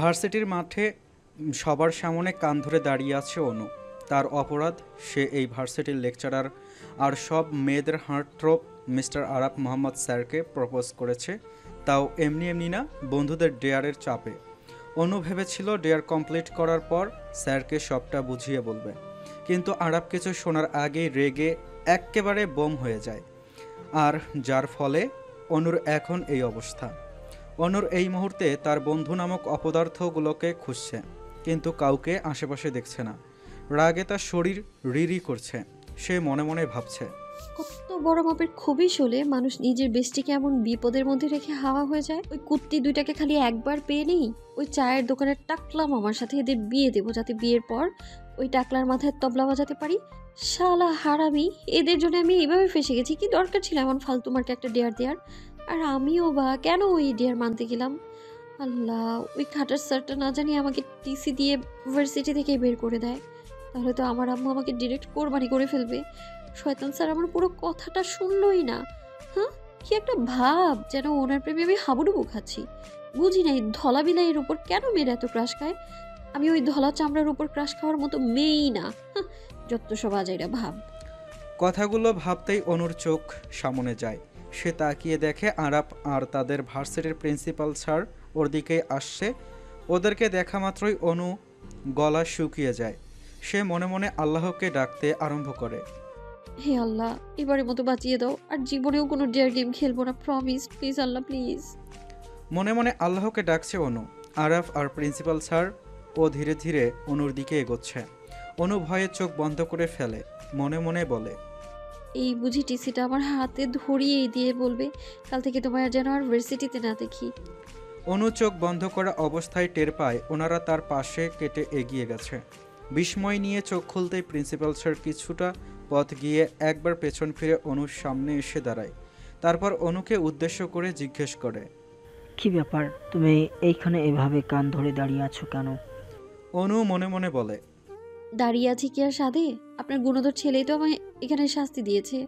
ভার্সিটির মাঠে সবার সামনে কান ধরে দাঁড়িয়ে আছে অনু। তার অপরাধ, সে এই ভার্সিটির লেকচারার আর সব মেয়েদের হার্টথ্রোব মিস্টার আরাফ মোহাম্মদ স্যারকে প্রপোজ করেছে, তাও এমনি এমনি না, বন্ধুদের ডেয়ারের চাপে। অনু ভেবেছিল ডেয়ার কমপ্লিট করার পর স্যারকে সবটা বুঝিয়ে বলবে, কিন্তু আরাফ কিছু শোনার আগেই রেগে এক্কেবারে বোম হয়ে যায়। আর যার ফলে অনুর এখন এই অবস্থা। অনুর এই মুহূর্তে তার বন্ধু নামক অপদার্থগুলোকে খুঁজছে, কিন্তু কাউকে আশেপাশে দেখছে না। রাগে তার শরীর রিরি করছে। সে মনে মনে ভাবছে, কত বড় মাপের খবিশ হলে মানুষ নিজের বেষ্টিকে এমন বিপদের মধ্যে রেখে হাওয়া হয়ে যায়। ওই কুত্তি দুইটাকে খালি একবার পেয়ে নেই, ওই চায়ের দোকানের টাকলা মামার সাথে এদের বিয়ে দেবো, যাতে বিয়ের পর ওই টাকলার মাথায় তবলা বাজাতে পারি। শালা হারামি, এদের জন্য আমি এইভাবে ফেসে গেছি। কি দরকার ছিল এমন ফালতু মার্কে একটা ডেয়ার দেওয়ার? আর আমিও বা কেন ওই ডেয়ার মানতে গেলাম? আল্লাহ, ওই খাটার স্যারটা না জানি আমাকে টিসি দিয়ে ইউনিভার্সিটি থেকে বের করে দেয়, তাহলে তো আমার আম্মু আমাকে ডিরেক্ট কোরবানি করে ফেলবে। শয়তান স্যার আমার পুরো কথাটা শুনলই না। হ্যাঁ, কি একটা ভাব, যেন ওনার প্রেমে আমি হাবুডুবু খাচ্ছি। বুঝি নাই ধলা বিলাইয়ের উপর কেন মেয়েরা এত ক্রাশ খায়। আমি ওই ধলা চামড়ার উপর ক্রাশ খাওয়ার মতো মেয়েই না। যত সব আজাইরা ভাব। কথাগুলো ভাবতেই অনুর চোখ সামনে যায়। সে তাকিয়ে দেখে আরাপ আর তাদের ভার্সিটির প্রিন্সিপাল স্যার ওর দিকেই আসছে। ওদেরকে দেখা মাত্রই অনু গলা শুকিয়ে যায়। সে মনে মনে আল্লাহকে ডাকতে আরম্ভ করে, হে আল্লাহ, এবারের মতো বাঁচিয়ে দাও, আর জীবনেও কোনো ডেয়ার গেম খেলবো না, প্রমিস, প্লিজ আল্লাহ প্লিজ। মনে মনে আল্লাহকে ডাকছে অনু। আরাফ আর প্রিন্সিপাল স্যার ও ধীরে ধীরে অনুর দিকে এগোচ্ছে। অনু ভয়ে চোখ বন্ধ করে ফেলে, মনে মনে বলে, এই বুঝি টিসিটা আমার হাতে ধরিয়ে দিয়ে বলবে, কাল থেকে তোমার যেন আর ভার্সিটিতে না দেখি। অনু চোখ বন্ধ করা অবস্থায় টের পায় ওনারা তার পাশে কেটে এগিয়ে গেছে। বিস্ময় নিয়ে চোখ খুলতেই প্রিন্সিপাল স্যার কিছুটা পথ গিয়ে একবার পেছন ফিরে অনুর সামনে এসে দাঁড়ায়। তারপর অনুকে উদ্দেশ্য করে জিজ্ঞেস করে, কি ব্যাপার, তুমি এইখানে এভাবে কান ধরে দাঁড়িয়ে আছো কেন? অনু মনে মনে বলে, দাঁড়িয়ে আছি কি আর সাধে? আপনার গুণধর ছেলেই তো আমায় এখানে শাস্তি দিয়েছে।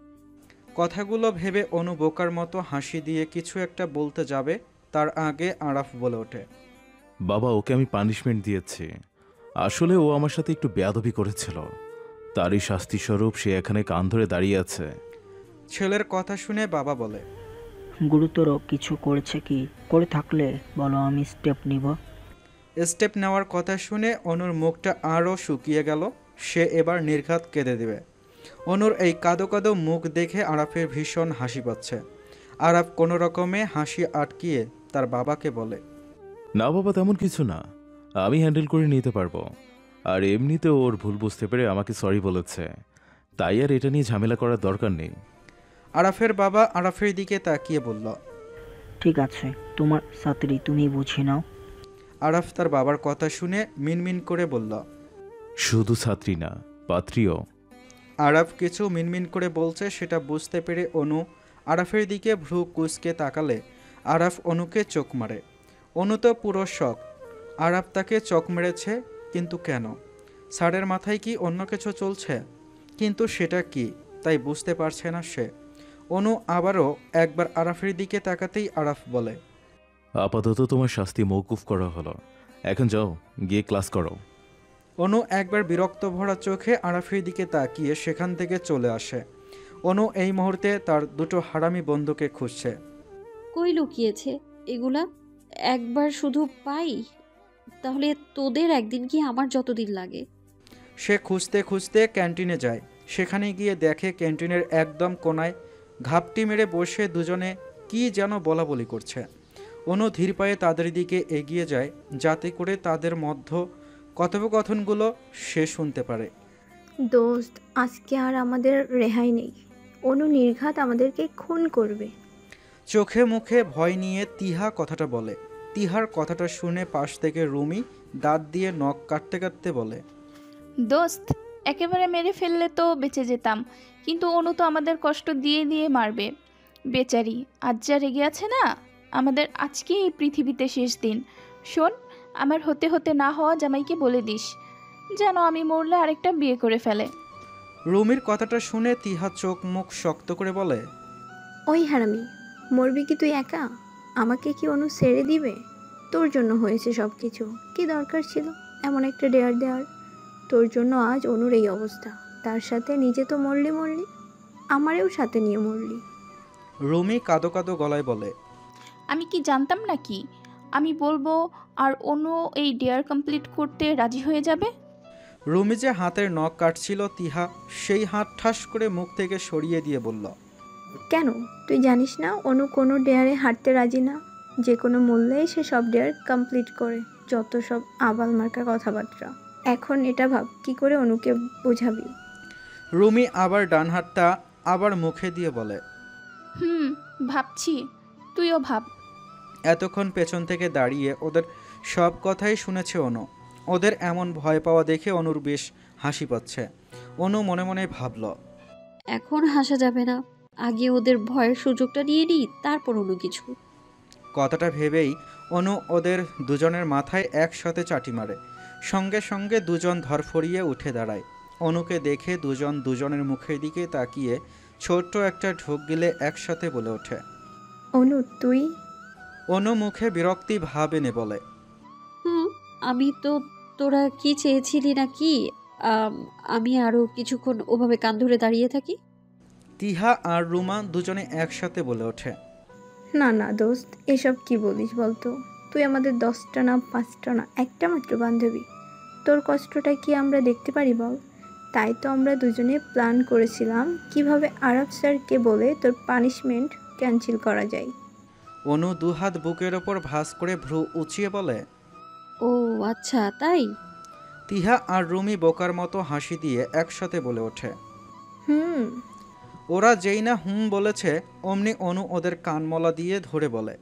কথাগুলো ভেবে অনু বোকার মতো হাসি দিয়ে কিছু একটা বলতে যাবে, তার আগে আরাফ বলে ওঠে, বাবা, ওকে আমি পানিশমেন্ট দিয়েছি। আসলে ও আমার সাথে একটু বেয়াদবি করেছিল, তারই শাস্তিস্বরূপ সে এখানে কান ধরে দাঁড়িয়ে আছে। ছেলের কথা শুনে বাবা বলে, গুরুতর কিছু করেছে কি? করে থাকলে বলো, আমি স্টেপ নিব। স্টেপ নেওয়ার কথা শুনে অনুর মুখটা আরও শুকিয়ে গেল। সে এবার নির্ঘাত কেঁদে দেবে। অনুর এই কাদো কাদো মুখ দেখে আরাফের ভীষণ হাসি পাচ্ছে। আরাফ কোনো রকমে হাসি আটকিয়ে তার বাবাকে বলে, না বাবা, তেমন কিছু না, আমি হ্যান্ডেল করে নিতে পারবো। আর এমনিতে ওর ভুল বুঝতে পেরে আমাকে সরি বলেছে, তাই আর এটা নিয়ে ঝামেলা করার দরকার নেই। আরাফের বাবা আরাফের দিকে তাকিয়ে বলল, ঠিক আছে, তোমার ছাত্রী, তুমি বুঝে নাও। আরাফ তার বাবার কথা শুনে মিনমিন করে বলল, শুধু ছাত্রী না, পাত্রীও। আরাফ কিছু মিনমিন করে বলছে সেটা বুঝতে পেরে অনু আরাফের দিকে ভ্রু কুঁচকে তাকালে আরাফ অনুকে চোখ মারে। অনু তো পুরো শক। আরাফ তাকে চোখ মেরেছে, কিন্তু কেন? স্যারের মাথায় কি অন্য কিছু চলছে? কিন্তু সেটা কি তাই বুঝতে পারছে না সে। অনু আবারও একবার আরাফের দিকে তাকাতেই আরাফ বলে, আপাতত তোমার শাস্তি মওকুফ করা হলো, এখন যাও, গিয়ে ক্লাস করো। অনু একবার বিরক্ত ভরা চোখে আরাফের দিকে তাকিয়ে সেখান থেকে চলে আসে। অনু এই মুহূর্তে তার দুটো হারামি বন্ধুকে খুঁজছে। কই লুকিয়েছে এগুলা? একবার শুধু পাই, তাহলে তোদের একদিন কি আমার যতদিন লাগে। সে খুঁজতে খুঁজতে ক্যান্টিনে যায়। সেখানে গিয়ে দেখে ক্যান্টিনের একদম কোনায় ঘাপটি মেরে বসে দুজনে কি যেন বলা বলি করছে। অনু ধীর পায়ে তাদের দিকে এগিয়ে যায়, যাতে করে তাদের মধ্যে কথোপকথনগুলো সে শুনতে পারে। দোস্ত, আজকে আর আমাদের রেহাই নেই। অনু নির্ঘাত আমাদেরকে খুন করবে। চোখে মুখে ভয় নিয়ে তিহা কথাটা বলে। তিহার কথাটা শুনে পাশ থেকে রুমি দাঁত দিয়ে নখ কাটতে কাটতে বলে, দোস্ত, একেবারে মেরে ফেললে তো বেঁচে যেতাম, কিন্তু অনু তো আমাদের কষ্ট দিয়ে দিয়ে মারবে। বেচারি আজ যা রেগে আছে না, আমাদের আজকে এই পৃথিবীতে শেষ দিন। শোন, আমার হতে হতে না হওয়া জামাইকে বলে দিস যেন আমি মরলে আরেকটা বিয়ে করে ফেলে। রুমির কথাটা শুনে তিহা চোখ মুখ শক্ত করে বলে, ওই হারামি, মরবি কি তুই একা? আমাকে কি অনু ছেড়ে দিবে? তোর জন্য হয়েছে সব কিছু। কি দরকার ছিল এমন একটা ডেয়ার দেওয়ার? তোর জন্য আজ অনুর এই অবস্থা। তার সাথে নিজে তো মরলি, আমারেও সাথে নিয়ে মরলি। রুমি কাঁদো কাঁদো গলায় বলে। আমি কি জানতাম নাকি আমি বলবো আর অন্য এই ডেয়ার কমপ্লিট করতে রাজি হয়ে যাবে? রুমি যে হাতের নখ কাটছিল, তিহা সেই হাত ঠাস করে মুখ থেকে সরিয়ে দিয়ে বলল, কেন? তুই জানিস না অনু কোনো ডেয়ারে হাঁটতে রাজি না? যে কোনো মূল্যেই সে সব ডেয়ার কমপ্লিট করে। যত সব আবাল মার্কা কথাবার্তা। এখন এটা ভাব কি করে অনুকে বোঝাবি। রুমি আবার ডান হাতটা আবার মুখে দিয়ে বলে। ভাবছি, তুইও ভাব। এতক্ষণ পেছন থেকে দাঁড়িয়ে ওদের সব কথাই শুনেছে অনু। ওদের এমন ভয় পাওয়া দেখে অনুর বেশ হাসি পাচ্ছে। অনু মনে মনে ভাবল, এখন হাসা যাবে না, আগে ওদের ভয়ের সুযোগটা নিয়ে নিই, তারপর অন্য কিছু। কথাটা ভেবেই অনু ওদের দুজনের মাথায় একসাথে চাটি মারে। সঙ্গে সঙ্গে দুজন ধরফরিয়ে উঠে দাঁড়ায়। অনুকে দেখে দুজন দুজনের মুখের দিকে তাকিয়ে ছোট্ট একটা ঢোক গিলে একসাথে বলে ওঠে। অনু তুই? অনু মুখে বিরক্তি ভাব এনে বলে, আমি তো, তোরা কি চেয়েছিলি না কি আমি আরো কিছুক্ষণ ওভাবে কান ধরে দাঁড়িয়ে থাকি? তিহা আর রুমা দুজনে একসাথে বলে ওঠে। না না দোস্ত, এসব কি বলিস বলতো? তুই আমাদের 10টা না 5টা না একটা মাত্র বান্ধবী। তোর কষ্টটা কি আমরা দেখতে পারি বল? তাই তো আমরা দুজনে প্ল্যান করেছিলাম কিভাবে আরব স্যারকে বলে তোর পানিশমেন্ট ক্যান্সেল করা যায়। অনু দুহাত বুকের ওপর ভাঁজ করে ভ্রু উঁচিয়ে বলে। ও আচ্ছা তাই? তিহা আর রুমি বোকার মতো হাসি দিয়ে একসাথে বলে ওঠে। হুম। ওরা যেই না বলেছে অমনি অনু ওদের কানমলা দিয়ে ধরে বলে।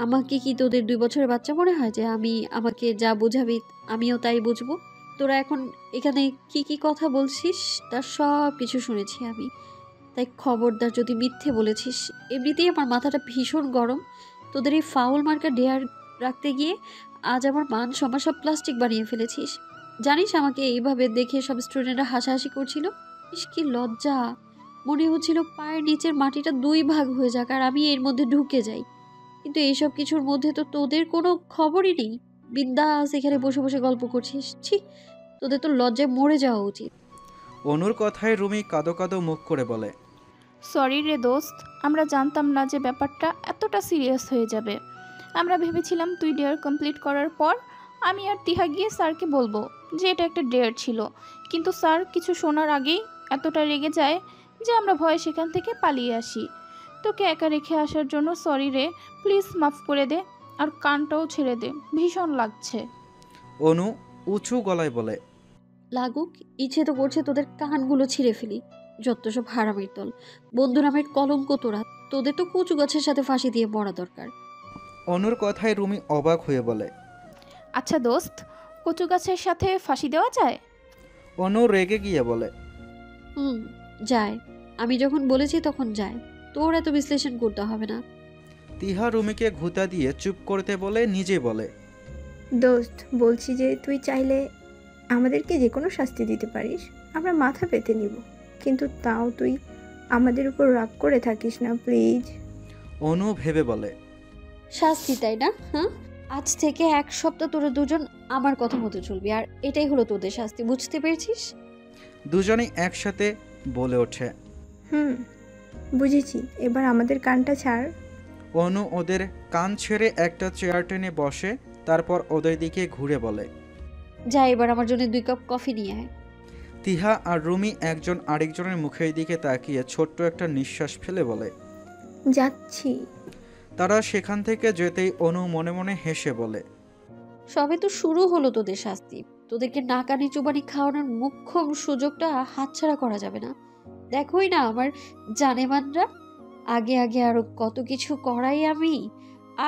আমাকে কি তোদের 2 বছরের বাচ্চা মনে হয় যে আমি আমাকে যা বুঝাবি আমিও তাই বুঝবো? তোরা এখন এখানে কি কি কথা বলছিস তার সব কিছু শুনেছি আমি। তাই খবরদার যদি মিথ্যে বলেছিস। এমনিতেই আমার মাথাটা ভীষণ গরম। তোদের এই ফাউল মার্কা ডেয়ার রাখতে গিয়ে আজ আমার মান সম্মান সব প্লাস্টিক বানিয়ে ফেলেছিস। জানিস আমাকে এইভাবে দেখে সব স্টুডেন্টরা হাসাহাসি করছিল। ইস কি লজ্জা! মনে হচ্ছিল পায়ের নিচের মাটিটা 2 ভাগ হয়ে যাক আর আমি এর মধ্যে ঢুকে যাই। কিন্তু এইসব কিছুর মধ্যে তো তোদের কোনো খবরই নেই। বিন্দাস এখানে বসে বসে গল্প করছিস। ছি, তোদের তো লজ্জায় মরে যাওয়া উচিত। অনুর কথায় রুমি কাঁদো কাঁদো মুখ করে বলে। সরি রে দোস্ত, আমরা জানতাম না যে ব্যাপারটা এতটা সিরিয়াস হয়ে যাবে। আমরা ভেবেছিলাম তুই ডেয়ার কমপ্লিট করার পর আমি আর তিহা গিয়ে স্যারকে বলবো যে এটা একটা ডেয়ার ছিল। কিন্তু স্যার কিছু শোনার আগেই এতটা রেগে যায় যে আমরা ভয়ে সেখান থেকে পালিয়ে আসি। তোকে একা রেখে আসার জন্য সরি রে, প্লিজ মাফ করে দে আর কানটাও ছেড়ে দে, ভীষণ লাগছে। অনু উঁচু গলায় বলে। লাগুক, ইচ্ছে তো করছে তোদের কানগুলো ছিঁড়ে ফেলি। যত সব হারামির দল, বন্ধু নামের কলঙ্ক তোরা। তোদের তো কচু গাছের সাথে ফাঁসি দিয়ে মরা দরকার। অনুর কথায় রুমি অবাক হয়ে বলে। আচ্ছা দোস্ত, কচু গাছের সাথে ফাঁসি দেওয়া যায়? অনু রেগে গিয়ে বলে। যায়। আমি যখন বলেছি তখন যায়। তোর এত বিশ্লেষণ করতে হবে না। তিহা রুমিকে ঘুতা দিয়ে চুপ করতে বলে নিজে বলে। দোস্ত বলছি যে তুই চাইলে আমাদেরকে যে কোনো শাস্তি দিতে পারিস, আমরা মাথা পেতে নিব। কিন্তু তাও তুই আমাদের উপর রাগ করে থাকিস না প্লিজ। অনু ভেবে বলে। শাস্তি তাই না? আজ থেকে 1 সপ্তাহ তোরা দুজন আমার কথা মতো চলবি, আর এটাই হলো তোদের শাস্তি। বুঝতে পেরেছিস? দুজনেই একসাথে বলে ওঠে। বুঝেছি, এবার আমাদের কানটা ছাড়। অনু ওদের কান ছেড়ে একটা চেয়ার টেনে বসে, তারপর ওদের দিকে ঘুরে বলে। যা এবার আমার জন্য 2 কাপ কফি নিয়ে আয়। তিহা আর রুমি একজন আরেকজনের মুখের দিকে তাকিয়ে ছোট্ট একটা নিঃশ্বাস ফেলে বলে, যাচ্ছি। তারা সেখান থেকে যেতেই অনু মনে মনে হেসে বলে, সবে তো শুরু হলো তোদের শাস্তি। তোদেরকে নাকানি চুবানি খাওয়ানোর মুখ্যম সুযোগটা হাতছাড়া করা যাবে না। দেখোই না আমার জানেমানরা, আগে আগে আরো কত কিছু করাই আমি।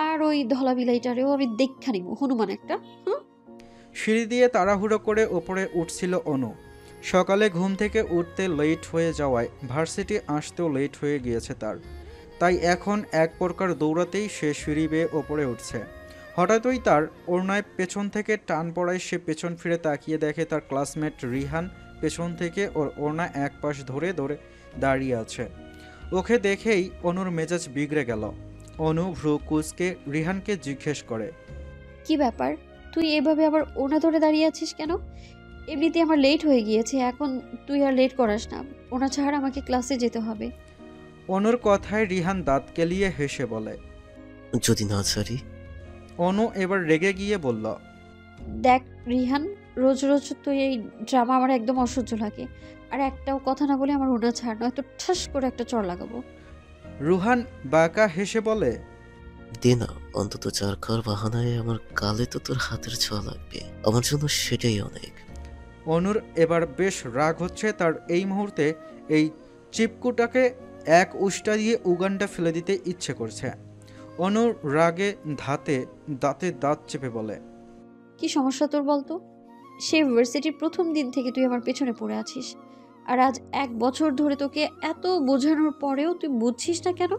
আর ওই ধলা বিলাইটারেও আমি দেখা নিব, হনুমান একটা। সিঁড়ি দিয়ে তাড়াহুড়ো করে ওপরে উঠছিল অনু। সকালে ঘুম থেকে উঠতে লেট হয়ে যাওয়ায় ভার্সিটি আসতেও লেট হয়ে গিয়েছে তার। তাই এখন এক প্রকার দৌড়াতেই সে সিঁড়ি বেয়ে ওপরে উঠছে। হঠাৎই তার ওড়নায় পেছন থেকে টান পড়ায় সে পেছন ফিরে তাকিয়ে দেখে তার ক্লাসমেট রিহান পেছন থেকে ওর ওড়না এক পাশ ধরে ধরে দাঁড়িয়ে আছে। ওকে দেখেই অনুর মেজাজ বিগড়ে গেল। অনু ভ্রু কুঁচকে রিহানকে জিজ্ঞেস করে, কি ব্যাপার, তুই এভাবে আবার ওনা ধরে দাঁড়িয়ে আছিস কেন? এমনিতে আমার লেট হয়ে গিয়েছে, এখন তুই আর লেট করাস না। ওনা ছাড়, আমাকে ক্লাসে যেতে হবে। অনুর কথায় রিহান দাঁত কেলিয়ে হেসে বলে। যদি না ছাড়ি? অনু এবার রেগে গিয়ে বলল, দেখ রিহান, রোজ রোজ তুই এই ড্রামা আমার একদম অসহ্য লাগে। আর একটাও কথা না বলে আমার ওনা ছাড়, নয়তো ঠাস করে একটা চড় লাগাবো। রুহান বাঁকা হেসে বলে, দে না, অন্তত চার খাওয়ার বাহানায় আমার গালে তো তোর হাতের ছোঁয়া লাগবে, আমার জন্য সেটাই অনেক। অনুর এবার বেশ রাগ হচ্ছে। তার এই মুহূর্তে এই চিপকুটাকে এক উষ্টা দিয়ে উগানটা ফেলে দিতে ইচ্ছে করছে। অনুর রাগে দাঁতে দাঁত চেপে বলে, কি সমস্যা তোর বলতো? সে ইউনিভার্সিটির প্রথম দিন থেকে তুই আমার পেছনে পড়ে আছিস, আর আজ 1 বছর ধরে তোকে এত বোঝানোর পরেও তুই বুঝছিস না কেন?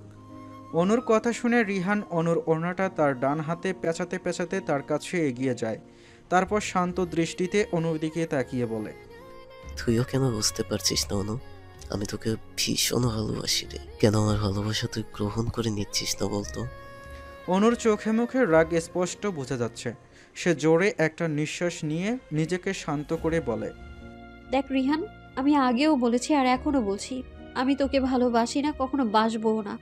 অনুর কথা শুনে রিহান অনুর ওড়নাটা তার ডান হাতে পেঁচাতে পেঁচাতে তার কাছে এগিয়ে যায়। তারপর শান্ত দৃষ্টিতে অনুর দিকে তাকিয়ে বলে, তুইও কেন বুঝতে পারছিস না অনু? আমি তোকে ভীষণ ভালোবাসি রে। কেন আমার ভালোবাসা তুই গ্রহণ করে নিচ্ছিস না বলতো? অনুর চোখে মুখে রাগ স্পষ্ট বোঝা যাচ্ছে। সে জোরে একটা নিঃশ্বাস নিয়ে নিজেকে শান্ত করে বলে, দেখ রিহান, আমি আগেও বলেছি আর এখনো বলছি, আমি তোকে ভালোবাসি না, কখনো বাসবও না।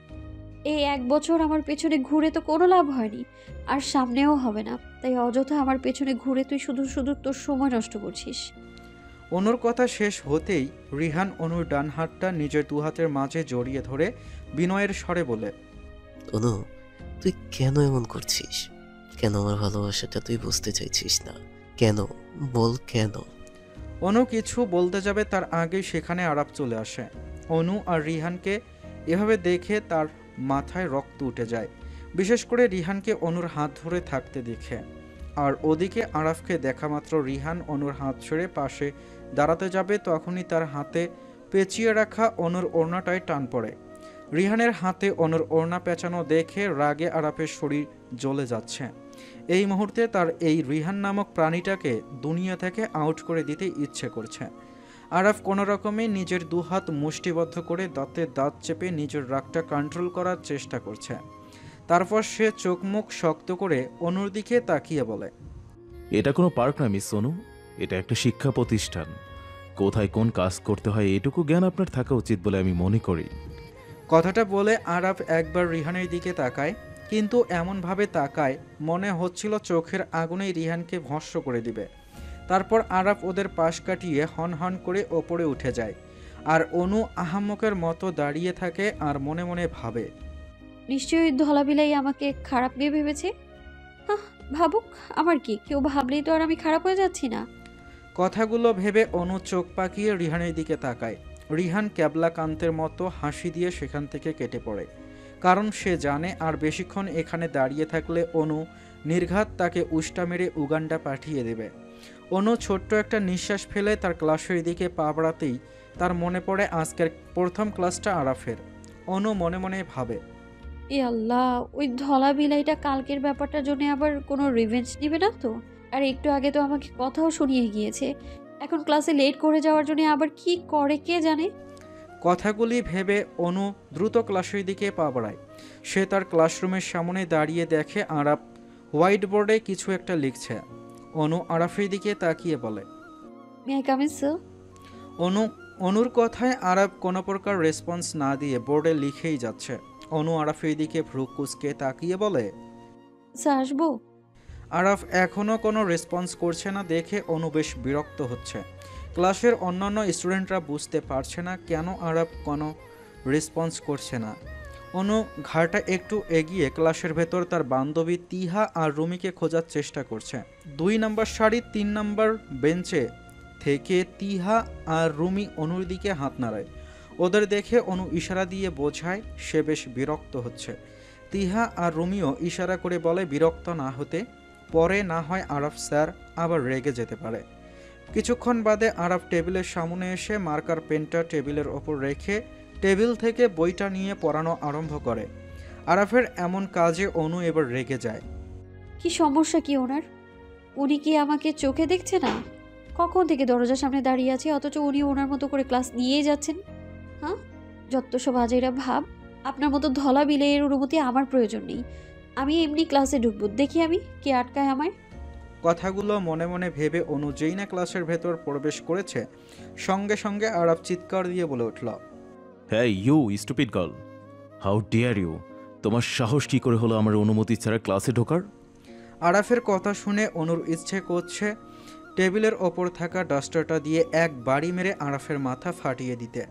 এই 1 বছর আমার পেছনে ঘুরে তো কোনো লাভ হয়নি, আর সামনেও হবে না। তাই অযথা আমার পেছনে ঘুরে তুই শুধু শুধু তোর সময় নষ্ট করছিস। অনুর কথা শেষ হতেই রিহান অনুর ডান হাতটা নিজের দু হাতের মাঝে জড়িয়ে ধরে বিনয়ের স্বরে বলে, অনু, তুই কেন এমন করছিস? কেন আমার ভালোবাসাটা তুই বুঝতে চাইছিস না? কেন বল, কেন? অনু কিছু বলতে যাবে তার আগেই সেখানে আরাপ চলে আসে। অনু আর রিহানকে এভাবে দেখে তার মাথায় রক্ত উঠে যায়, বিশেষ করে রিহানকে অনুর হাত ধরে থাকতে দেখে। আর ওদিকে আরাফকে দেখা মাত্র রিহান অনুর হাত ছেড়ে পাশে দাঁড়াতে যাবে, তখনই তার হাতে পেঁচিয়ে রাখা অনুর ওড়নাটায় টান পড়ে। রিহানের হাতে অনুর ওড়না পেঁচানো দেখে রাগে আরাফের শরীর জ্বলে যাচ্ছে। এই মুহূর্তে তার এই রিহান নামক প্রাণীটাকে দুনিয়া থেকে আউট করে দিতে ইচ্ছে করছে। আরাফ কোনো রকমে নিজের দুহাত মুষ্টিবদ্ধ করে দাঁতে দাঁত চেপে নিজের রাগটা কন্ট্রোল করার চেষ্টা করছে। তারপর সে চোখ মুখ শক্ত করে অনুর দিকে তাকিয়ে বলে, এটা কোনো পার্ক না মিস সোনু, এটা একটা শিক্ষা প্রতিষ্ঠান। কোথায় কোন কাজ করতে হয় এটুকু জ্ঞান আপনার থাকা উচিত বলে আমি মনে করি। কথাটা বলে আরাফ একবার রিহানের দিকে তাকায়, কিন্তু এমনভাবে তাকায় মনে হচ্ছিল চোখের আগুনেই রিহানকে ভস্ম করে দিবে। তারপর আরাফ ওদের পাশ কাটিয়ে হন হন করে ওপরে উঠে যায়। আর অনু আহাম্মকের মতো দাঁড়িয়ে থাকে আর মনে মনে ভাবে, নিশ্চয়ই ধলাবিলাই আমাকে খারাপ মেয়ে ভেবেছে। ভাবুক, আমার কি, কেউ ভাবলেই তো আর আমি খারাপ হয়ে যাচ্ছি না। কথাগুলো ভেবে অনু চোখ পাকিয়ে রিহানের দিকে তাকায়। রিহান ক্যাবলা কান্তের মতো হাসি দিয়ে সেখান থেকে কেটে পড়ে, কারণ সে জানে আর বেশিক্ষণ এখানে দাঁড়িয়ে থাকলে অনু নির্ঘাত তাকে উষ্টা মেরে উগান্ডা পাঠিয়ে দেবে। অনু ছোট্ট একটা নিঃশ্বাস ফেলে তার ক্লাসের দিকে পা বাড়াতেই তার মনে পড়ে আজকের প্রথম ক্লাসটা আরাফের। অনু মনে মনে ভাবে, এ আল্লাহ, ওই ধলা বিলাইটা কালকের ব্যাপারটার জন্য আবার কোনো রিভেঞ্জ নেবে না তো? আর একটু আগে তো আমাকে কথাও শুনিয়ে গিয়েছে, এখন ক্লাসে লেট করে যাওয়ার জন্য আবার কি করে কে জানে। কথাগুলি ভেবে অনু দ্রুত ক্লাসের দিকে পা বাড়ায়। সে তার ক্লাসরুমের সামনে দাঁড়িয়ে দেখে আরাফ হোয়াইট বোর্ডে কিছু একটা লিখছে। অনু আরাফের দিকে তাকিয়ে বলে, may I come in sir? অনুর কথায় আরাফ কোনো প্রকার রেসপন্স না দিয়ে বোর্ডে লিখেই যাচ্ছে। অনু আরাফের দিকে ভ্রু কুঁচকে তাকিয়ে বলে, স্যার আসবো? আরাফ এখনও কোনো রেসপন্স করছে না দেখে অনু বেশ বিরক্ত হচ্ছে। ক্লাসের অন্যান্য স্টুডেন্টরা বুঝতে পারছে না কেন আরাফ কোনো রেসপন্স করছে না। অনু ঘাড়টা একটু এগিয়ে ক্লাসের ভেতর তার বান্ধবী তিহা আর রুমিকে খোঁজার চেষ্টা করছে। 2 নম্বর সারির 3 নম্বর বেঞ্চে থেকে তিহা আর রুমি অনুর দিকে হাত নাড়ায়। ওদের দেখে অনু ইশারা দিয়ে বোঝায় সে বেশ বিরক্ত হচ্ছে। তিহা আর রুমিও ইশারা করে বলে বিরক্ত না হতে, পরে না হয় আরাফ স্যার আবার রেগে যেতে পারে। কিছুক্ষণ বাদে আরাফ টেবিলের সামনে এসে মার্কার পেনটা টেবিলের ওপর রেখে টেবিল থেকে বইটা নিয়ে পড়ানো আরম্ভ করে। আরাফের এমন কাজে অনু এবার রেগে যায়। কি সমস্যা কি ওনার? উনি কি আমাকে চোখে দেখছে না? কখন থেকে দরজার সামনে দাঁড়িয়ে আছে, অথচ উনি ওনার মতো করে ক্লাস নিয়েই যাচ্ছেন। হ্যাঁ, যত সব আজাইরা ভাব। আপনার মতো ধলা বিলের অনুমতি আমার প্রয়োজন নেই। আমি এমনি ক্লাসে ঢুকবো, দেখি আমি কে আটকায় আমায়। কথাগুলো মনে মনে ভেবে অনু যেই না ক্লাসের ভেতর প্রবেশ করেছে, সঙ্গে সঙ্গে আরাফ চিৎকার দিয়ে বলে উঠল, হ্যাঁ you stupid girl, how dare you, তোমার সাহস কি করে হলো আমার অনুমতি ছাড়া ক্লাসে ঢোকার? আরাফের কথা শুনে অনুর ইচ্ছে করছে টেবিলের ওপর থাকা ডাস্টারটা দিয়ে এক বাড়ি মেরে আরাফের মাথা ফাটিয়ে দিতে।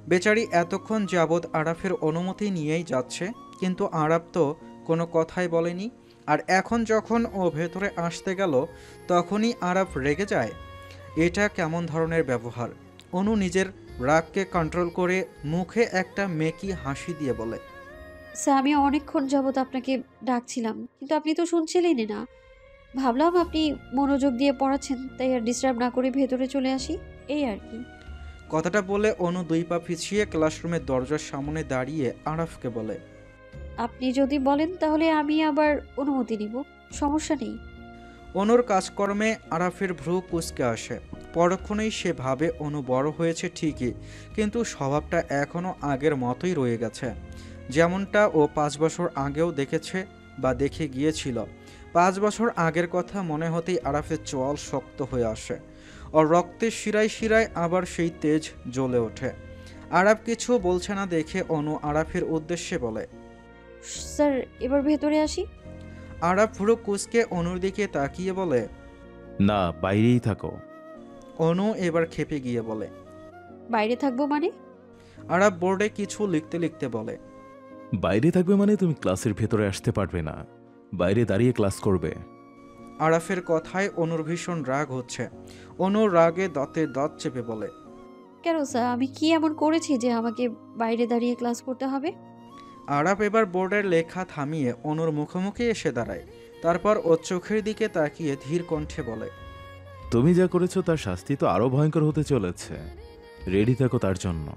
বেচারি এতক্ষণ যাবৎ আরাফের অনুমতি নিয়েই যাচ্ছে, কিন্তু আরাফ তো কোনো কথাই বলেনি। আর এখন যখন ও ভেতরে আসতে গেল তখনই আরাফ রেগে যায়। এটা কেমন ধরনের ব্যবহার? অনু নিজের রাগকে কন্ট্রোল করে মুখে একটা মেকি হাসি দিয়ে বলে, স্যার আমি অনেকক্ষণ যাবত আপনাকে ডাকছিলাম, কিন্তু আপনি তো শুনছিলেনই না। ভাবলাম আপনি মনোযোগ দিয়ে পড়াচ্ছেন, তাই আর ডিস্টার্ব না করে ভেতরে চলে আসি, এই আর কি। কথাটা বলে অনু 2 পা পিছিয়ে ক্লাসরুমের দরজার সামনে দাঁড়িয়ে আরাফকে বলে, আপনি যদি বলেন তাহলে আমি আবার অনুমতি নিব, সমস্যা নেই। অনুর কাজকর্মে আরাফের ভ্রু কুঁচকে আসে। পরক্ষণেই সে ভাবে অনু বড় হয়েছে ঠিকই, কিন্তু স্বভাবটা এখনও আগের মতোই রয়ে গেছে, যেমনটা ও 5 বছর আগেও দেখেছে বা দেখে গিয়েছিল। 5 বছর আগের কথা মনে হতেই আরাফের চোয়াল শক্ত হয়ে আসে। ওর রক্তের শিরায় শিরায় আবার সেই তেজ জ্বলে ওঠে। আরাফ কিছু বলছে না দেখে অনু আরাফের উদ্দেশ্যে বলে, স্যার এবার ভেতরে আসি। আরাফ ভ্রু কুঁচকে অনুর দিকে তাকিয়ে বলে, না, বাইরেই থাকো। অনু এবার খেপে গিয়ে বলে, বাইরে থাকবো মানে? আরাফ বোর্ডে কিছু লিখতে লিখতে বলে, বাইরে থাকবে মানে তুমি ক্লাসের ভেতরে আসতে পারবে না, বাইরে দাঁড়িয়ে ক্লাস করবে। আরাফের কথায় অনুর ভীষণ রাগ হচ্ছে। অনুর রাগে দাঁতে দাঁত চেপে বলে, কেন স্যার, আমি কি এমন করেছি যে আমাকে বাইরে দাঁড়িয়ে ক্লাস করতে হবে? আরাফ এবার বোর্ডের লেখা থামিয়ে অনুর মুখোমুখি এসে দাঁড়ায়। তারপর ও চোখের দিকে তাকিয়ে ধীর কণ্ঠে বলে, তুমি যা করেছো তার শাস্তি তো আরো ভয়ঙ্কর হতে চলেছে, রেডি থাকো তার জন্য।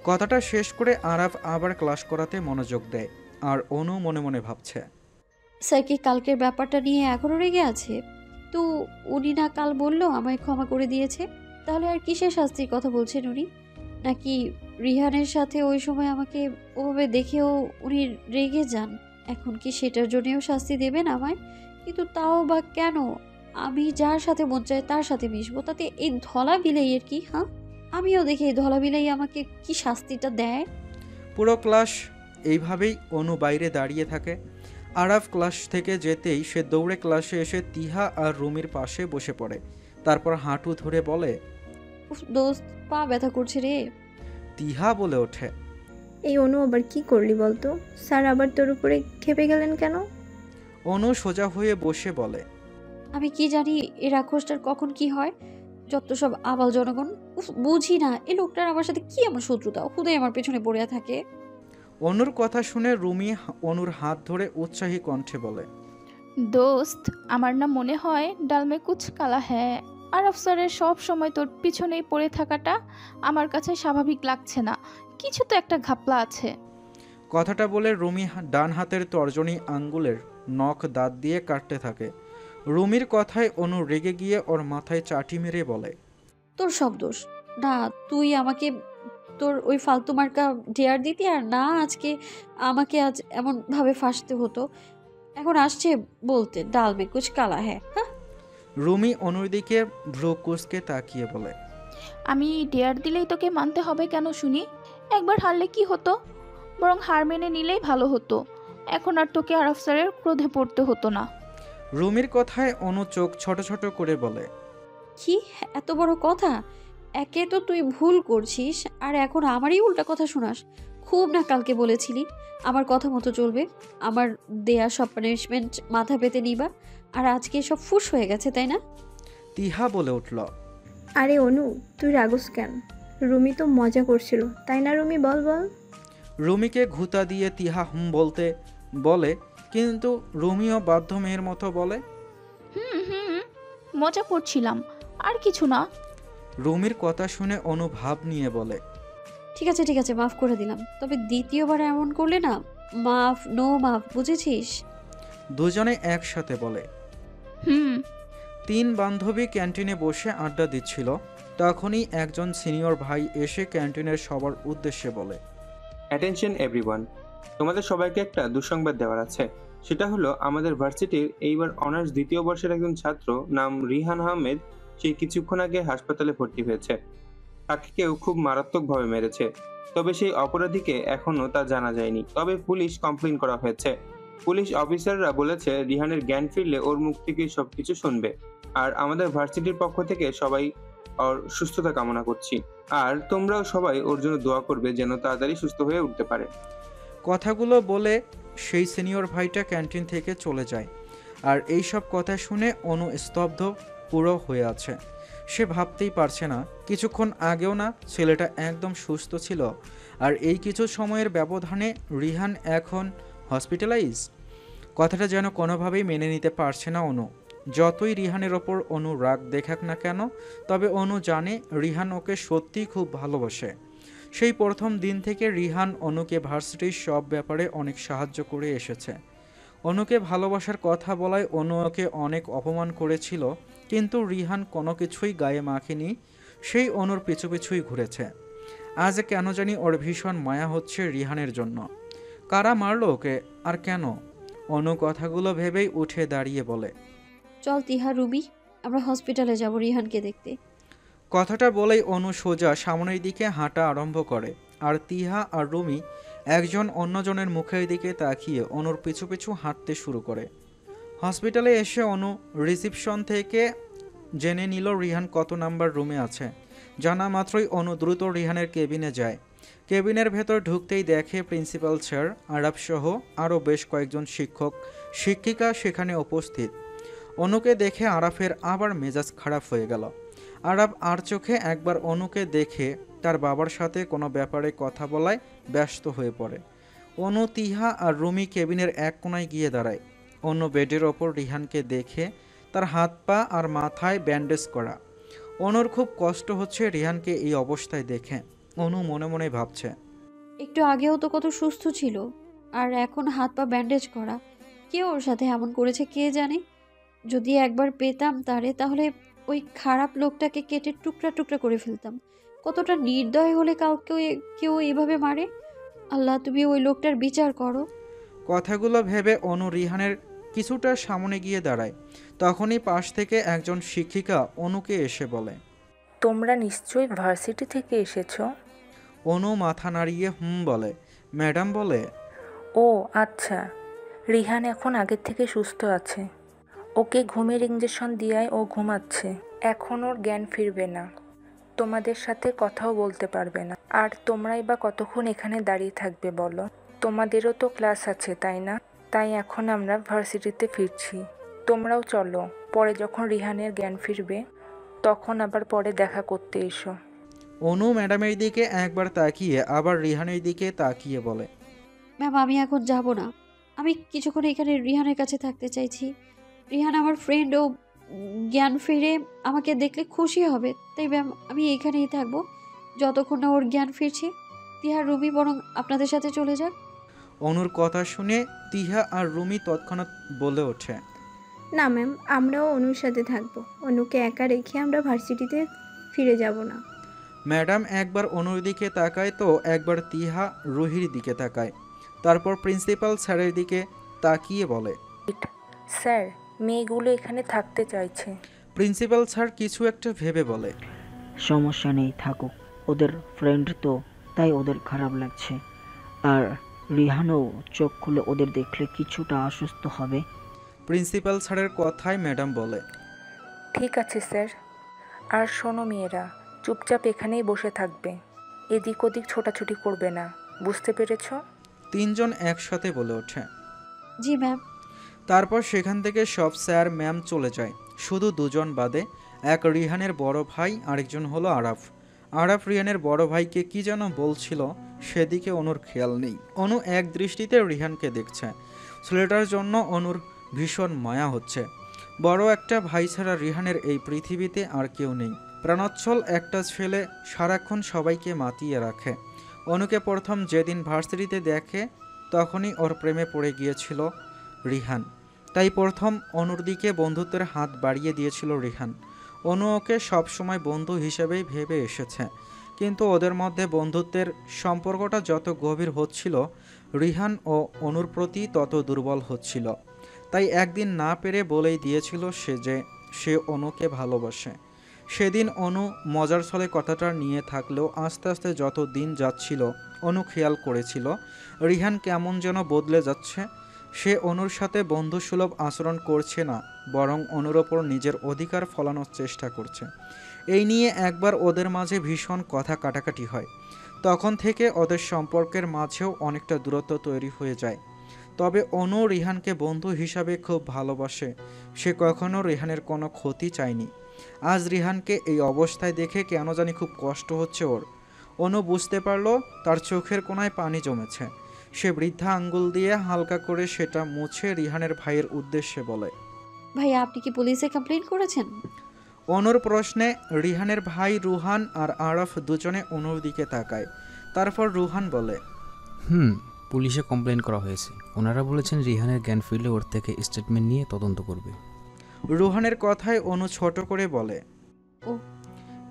কথাটা শেষ করে আরাফ আবার ক্লাস করাতে মনোযোগ দেয়। আর অনু মনে মনে ভাবছে, স্যার কি কালকের ব্যাপারটা নিয়ে এখনও রেগে আছে? তো উনি না কাল বললো আমায় ক্ষমা করে দিয়েছে, তাহলে আর কিসের শাস্তির কথা বলছেন উনি? নাকি রিহানের সাথে ওই সময় আমাকে ওভাবে দেখেও উনি রেগে যান? এখন কি সেটার জন্যও শাস্তি দেবেন আমায়? কিন্তু তাও বা কেন? আমি যার সাথে মন চায় তার সাথে মিশবো, তাতে এই ধলা বিলাইয়ের কি? হ্যাঁ, আমিও দেখি এই ধলা বিলাই আমাকে কি শাস্তিটা দেয়। পুরো ক্লাস এইভাবেই অনু বাইরে দাঁড়িয়ে থাকে। আরাফ ক্লাস থেকে যেতেই সে দৌড়ে ক্লাসে এসে তিহা আর রুমির পাশে বসে পড়ে। তারপর হাঁটু ধরে বলে, উফ, দোস্ত পা ব্যথা করছে রে। তিহা বলে ওঠে, এই অনু আবার কি করলি বলতো? স্যার আবার তোর উপরে খেপে গেলেন কেন? অনু সোজা হয়ে বসে বলে, আমি কি জানি এই রাক্ষসটার কখন কি হয়, যত সব আবাল জনগণ। উফ, বুঝি না এই লোকটার আমার সাথে কি এমন শত্রুতা, খুদাই আমার পেছনে পড়ে থাকে। অনুর কথা শুনে রুমি অনুর হাত ধরে উৎসাহী কণ্ঠে বলে, দোস্ত, আমার না মনে হয় ডালমে কুচ কালা হ্যাঁ। আর আফসারের সব সময় তোর পিছনেই পড়ে থাকাটা আমার কাছে স্বাভাবিক লাগছে না, কিছু তো একটা ঘাপলা আছে। কথাটা বলে রুমি ডান হাতের তর্জনী আঙ্গুলের নখ দাঁত দিয়ে কাটতে থাকে। রুমির কথায় অনু রেগে গিয়ে ওর মাথায় চাটি মেরে বলে, তোর সব দোষ না, তুই আমাকে তোর ওই ফালতু মার্কা ডেয়ার দিতি, আর না আজকে আমাকে আজ এমন ভাবে ফাঁসতে হতো। এখন আসছে বলতে ডাল মে কুচ কালা হ্যাঁ। হ্যাঁ, রুমি অনুর দিকে ভ্রু কুঁচকে তাকিয়ে বলে, আমি ডেয়ার দিলেই তোকে মানতে হবে কেন শুনি? একবার হারলে কি হতো? বরং হার মেনে নিলেই ভালো হতো, এখন আর তোকে আর আফসারের ক্রোধে পড়তে হতো না। রুমির কথায় অনু চোখ ছোট ছোট করে বলে, কি এত বড় কথা? একে তো তুই ভুল করছিস, আর এখন আমারই উল্টা কথা শোনাস। খুব না কালকে বলেছিলি আমার কথা মতো চলবে, আমার দেয়া সব পানিশমেন্ট মাথা পেতে নিবা, আর আজকে সব ফুস হয়ে গেছে তাই না? তিহা বলে উঠল, আরে অনু, তুই রাগস কেন? রুমি তো মজা করছিল, তাই না রুমি? বল বল। রুমিকে ঘুতা দিয়ে তিহা বলতে বলে, কিন্তু রুমিও বাধ্য মেয়ের মতো বলে, হুম, মজা করছিলাম, আর কিছু না। রুমির কথা শুনে অনু ভাব নিয়ে বলে, ঠিক আছে মাফ করে দিলাম, তবে দ্বিতীয়বার এমন করলে না, মাফ নো মাফ, বুঝেছিস? দুজনে একসাথে বলে। হুম। 3 বান্ধবী ক্যান্টিনে বসে আড্ডা দিচ্ছিল। তখনই একজন সিনিয়র ভাই এসে ক্যান্টিনের সবার উদ্দেশ্যে বলে, অ্যাটেনশন এভরিওয়ান, তোমাদের সবাইকে একটা দুঃসংবাদ দেওয়ার আছে। সেটা হলো আমাদের ভার্সিটির এইবার অনার্স দ্বিতীয় বর্ষের একজন ছাত্র, নাম রিহান আহমেদ, সে কিছুক্ষণ আগে হাসপাতালে ভর্তি হয়েছে। তাকে কেউ খুব মারাত্মকভাবে মেরেছে, তবে সেই অপরাধীকে এখনো তা জানা যায়নি। তবে পুলিশ কমপ্লেন করা হয়েছে। পুলিশ অফিসাররা বলেছে রিহানের জ্ঞান ফিরলে ওর মুখ থেকে সবকিছু শুনবে। আর আমাদের ভার্সিটির পক্ষ থেকে সবাই ওর সুস্থতা কামনা করছি। আর তোমরাও সবাই ওর জন্য দোয়া করবে যেন তাড়াতাড়ি সুস্থ হয়ে উঠতে পারে। কথাগুলো বলে সেই সিনিয়র ভাইটা ক্যান্টিন থেকে চলে যায়। আর এই সব কথা শুনে অনু স্তব্ধ পুরো হয়ে আছে। সে ভাবতেই পারছে না, কিছুক্ষণ আগেও না ছেলেটা একদম সুস্থ ছিল, আর এই কিছু সময়ের ব্যবধানে রিহান এখন হসপিটালাইজ। কথাটা যেন কোনোভাবেই মেনে নিতে পারছে না অনু। যতই রিহানের ওপর অনু রাগ দেখাক না কেন, তবে অনু জানে রিহান ওকে সত্যিই খুব ভালোবাসে। সেই প্রথম দিন থেকে রিহান অনুকে ভার্সিটির সব ব্যাপারে অনেক সাহায্য করে এসেছে। অনুকে ভালোবাসার কথা বলায় অনু ওকে অনেক অপমান করেছিল, কিন্তু রিহান কোনো কিছুই গায়ে মাখেনি। সেই অনুর পিছু পিছুই ঘুরেছে। আজ কেন জানি ওর ভীষণ মায়া হচ্ছে রিহানের জন্য। কারা মারলো ওকে আর কেন? অনু কথাগুলো ভেবেই উঠে দাঁড়িয়ে বলে, চল তিহা, রুবি, আমরা হসপিটালে যাব রিহানকে দেখতে। কথাটা বলেই অনু সোজা সামনের দিকে হাঁটা আরম্ভ করে। আর তিহা আর রুমি একজন অন্যজনের মুখের দিকে তাকিয়ে অনুর পিছু পিছু হাঁটতে শুরু করে। হসপিটালে এসে অনু রিসিপশন থেকে জেনে নিল রিহান কত নাম্বার রুমে আছে। জানা মাত্রই অনু দ্রুত রিহানের কেবিনে যায়। কেবিনের ভেতর ঢুকতেই দেখে প্রিন্সিপাল স্যার, আরাফ সহ আরও বেশ কয়েকজন শিক্ষক শিক্ষিকা সেখানে উপস্থিত। অনুকে দেখে আরাফের আবার মেজাজ খারাপ হয়ে গেল। আরাফ আর চোখে একবার অনুকে দেখে তার বাবার সাথে কোনো ব্যাপারে কথা বলায় ব্যস্ত হয়ে পড়ে। অনু, তিহা আর রুমি কেবিনের এক কোণায় গিয়ে দাঁড়ায়। অনু বেডের ওপর রিহানকে দেখে তার হাত পা আর মাথায় ব্যান্ডেজ করা। অনুর খুব কষ্ট হচ্ছে রিহানকে এই অবস্থায় দেখে। অনু মনে মনে ভাবছে, একটু আগেও তো কত সুস্থ ছিল, আর এখন হাত পা ব্যান্ডেজ করা। কে ওর সাথে এমন করেছে কে জানে। যদি একবার পেতাম তারে, তাহলে ওই খারাপ লোকটাকে কেটে টুকরা টুকরা করে ফেলতাম। কতটা নির্দয় হলে কাউকে কেউ এইভাবে মারে। আল্লাহ, তুমি ওই লোকটার বিচার করো। কথাগুলো ভেবে অনু রিহানের কিছুটা সামনে গিয়ে দাঁড়ায়। তখনই পাশ থেকে একজন শিক্ষিকা অনুকে এসে বলে, তোমরা নিশ্চয়ই ভার্সিটি থেকে এসেছো? অনু মাথা নাড়িয়ে বলে। ম্যাডাম বলে, ও আচ্ছা, রিহান এখন আগের থেকে সুস্থ আছে। ওকে ঘুমের ইঞ্জেকশন দিয়ায় ও ঘুমাচ্ছে। এখন ওর জ্ঞান ফিরবে না, তোমাদের সাথে কথাও বলতে পারবে না। আর তোমরাই বা কতক্ষণ এখানে দাঁড়িয়ে থাকবে বলো? তোমাদেরও তো ক্লাস আছে তাই না? তাই এখন আমরা ভার্সিটিতে ফিরছি। তোমরাও চলো, পরে যখন রিহানের জ্ঞান ফিরবে তখন আবার পরে দেখা করতে এসো। অনু ম্যাডামের দিকে একবার তাকিয়ে আবার রিহানের দিকে তাকিয়ে বলে, ম্যাম, আমি এখন যাব না। আমি কিছুক্ষণ এখানে রিহানের কাছে থাকতে চাইছি। রিহান আমার ফ্রেন্ড, ও জ্ঞান ফিরে আমাকে দেখলে খুশি হবে। তাই ম্যাম, আমি এখানেই থাকবো যতক্ষণ না ওর জ্ঞান ফিরছে। তিহা, রুমি বরং আপনাদের সাথে চলে যাক। অনুর কথা শুনে তিহা আর রুমি তৎক্ষণাৎ বলে ওঠে, না ম্যাম, আমরাও অনুর সাথে থাকবো। অনুকে একা রেখে আমরা ভার্সিটিতে ফিরে যাব না। ম্যাডাম একবার অনুর দিকে তাকায় তো একবার তিহা রুহির দিকে তাকায়। তারপর প্রিন্সিপাল স্যারের দিকে তাকিয়ে বলে, স্যার, মেয়েগুলো এখানে থাকতে চাইছে। প্রিন্সিপাল স্যার কিছু একটা ভেবে বলে, সমস্যা নেই, থাকুক। ওদের ফ্রেন্ড তো, তাই ওদের খারাপ লাগছে। আর রিহানও চোখ খুলে ওদের দেখলে কিছুটা আশ্বস্ত হবে। প্রিন্সিপাল স্যারের কথায় ম্যাডাম বলে, ঠিক আছে স্যার। আর শোনো মেয়েরা, চুপচাপ এখানেই বসে থাকবে, এদিক ওদিক ছোটাছুটি করবে না, বুঝতে পেরেছ? তিনজন একসাথে বলে ওঠে, জি ম্যাম। তারপর সেখান থেকে সব স্যার ম্যাম চলে যায়, শুধু দুজন বাদে। এক রিহানের বড় ভাই, আরেকজন হলো আরাফ। আরাফ রিহানের বড় ভাইকে কি যেন বলছিল, সেদিকে অনুর খেয়াল নেই। অনু এক দৃষ্টিতে রিহানকে দেখছে। ছেলেটার জন্য অনুর ভীষণ মায়া হচ্ছে। বড় একটা ভাই ছাড়া রিহানের এই পৃথিবীতে আর কেউ নেই। প্রাণোচ্ছল একটা ছেলে সারাক্ষণ সবাইকে মাতিয়ে রাখে। অনুকে প্রথম যেদিন ভার্সিটিতে দেখে তখনই ওর প্রেমে পড়ে গিয়েছিল রিহান। তাই প্রথম অনুর দিকে বন্ধুত্বের হাত বাড়িয়ে দিয়েছিল রিহান। অনু ওকে সবসময় বন্ধু হিসেবেই ভেবে এসেছে, কিন্তু ওদের মধ্যে বন্ধুত্বের সম্পর্কটা যত গভীর হচ্ছিল, রিহান ও অনুর প্রতি তত দুর্বল হচ্ছিল। তাই একদিন না পেরে বলেই দিয়েছিল সে অনুকে ভালোবাসে। সেদিন অনু মজার ছলে কথাটা নিয়ে থাকলেও আস্তে আস্তে যত দিন যাচ্ছিল, অনু খেয়াল করেছিল রিহান কেমন যেন বদলে যাচ্ছে। সে অনুর সাথে বন্ধুসুলভ আচরণ করছে না, বরং অনুর ওপর নিজের অধিকার ফলানোর চেষ্টা করছে। এই নিয়ে একবার ওদের মাঝে ভীষণ কথা কাটাকাটি হয়। তখন থেকে ওদের সম্পর্কের মাঝেও অনেকটা দূরত্ব তৈরি হয়ে যায়। তবে অনু রিহানকে বন্ধু হিসাবে খুব ভালোবাসে। সে কখনো রিহানের কোনো ক্ষতি চায়নি। আজ রিহানকে এই অবস্থায় দেখে কেন জানি খুব কষ্ট হচ্ছে ওর। অনু বুঝতে পারল তার চোখের কোণায় পানি জমেছে। সে বৃদ্ধা আঙ্গুল দিয়ে হালকা করে সেটা মুছে রিহানের ভাইয়ের উদ্দেশ্যে বলে, ভাই আপনি কি পুলিশে কমপ্লেন করেছেন? অনুর প্রশ্নে রিহানের ভাই রুহান আর আরফ দুজনে অনুর দিকে তাকায়। তারপর রুহান বলে, পুলিশে কমপ্লেন করা হয়েছে। ওনারা বলেছেন রিহানের জ্ঞান ফিরলে ওর থেকে স্টেটমেন্ট নিয়ে তদন্ত করবে। রুহানের কথায় অনু ছোট করে বলে। ও।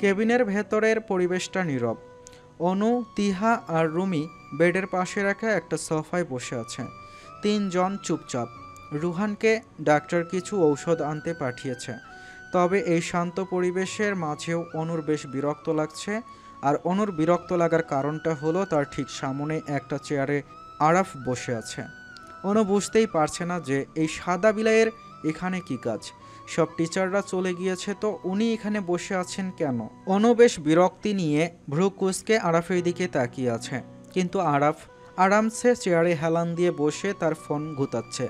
কেবিনের ভেতরের পরিবেশটা নীরব। অনু, তিহা আর রুমি বেডের পাশে রাখা একটা সোফায় বসে আছে। তিনজন চুপচাপ। রুহানকে ডাক্তার কিছু ঔষধ আনতে পাঠিয়েছে। তবে এই শান্ত পরিবেশের মাঝেও অনুর বেশ বিরক্ত লাগছে। আর অনুর বিরক্ত লাগার কারণটা হলো তার ঠিক সামনে একটা চেয়ারে আরাফ বসে আছে। অনু বুঝতেই পারছে না যে এই সাদা বিলাইয়ের এখানে কি কাজ। সব টিচাররা চলে গিয়েছে, তো উনি এখানে বসে আছেন কেন? অনু বেশ বিরক্তি নিয়ে ভ্রু কুঁচকে আরাফের দিকে তাকিয়ে আছে। কিন্তু আরাফ আরামসে চেয়ারে হেলান দিয়ে বসে তার ফোন ঘুতাচ্ছে।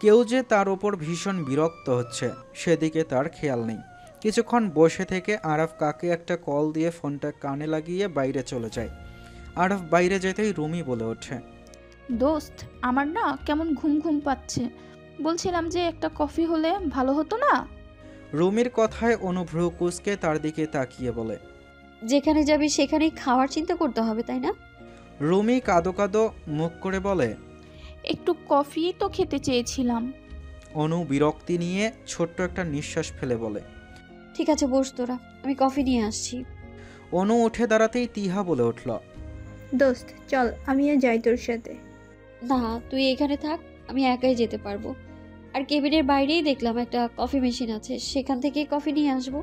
কেউ যে তার ওপর ভীষণ বিরক্ত হচ্ছে সেদিকে তার খেয়াল নেই। কিছুক্ষণ বসে থেকে আরাফ কাকে একটা কল দিয়ে ফোনটা কানে লাগিয়ে বাইরে চলে যায়। আরাফ বাইরে যেতেই রুমি বলে ওঠে, দোস্ত আমার না কেমন ঘুম ঘুম পাচ্ছে, বলছিলাম যে একটা কফি হলে ভালো হতো না? রুমির কথায় অনু ভ্রু কুঁচকে তার দিকে তাকিয়ে বলে, যেখানে যাবি সেখানেই খাওয়ার চিন্তা করতে হবে তাই না? রুমি কাঁদো কাঁদো মুখ করে বলে, একটু কফি তো খেতে চেয়েছিলাম। অনু বিরক্তি নিয়ে ছোট্ট একটা নিঃশ্বাস ফেলে বলে, ঠিক আছে বস তোরা, আমি কফি নিয়ে আসছি। অনু উঠে দাঁড়াতেই তিহা বলে উঠল, দোস্ত চল আমিও যাই তোর সাথে। না তুই এখানে থাক, আমি একাই যেতে পারবো। আর কেবিনের বাইরেই দেখলাম একটা কফি মেশিন আছে, সেখান থেকে কফি নিয়ে আসবো।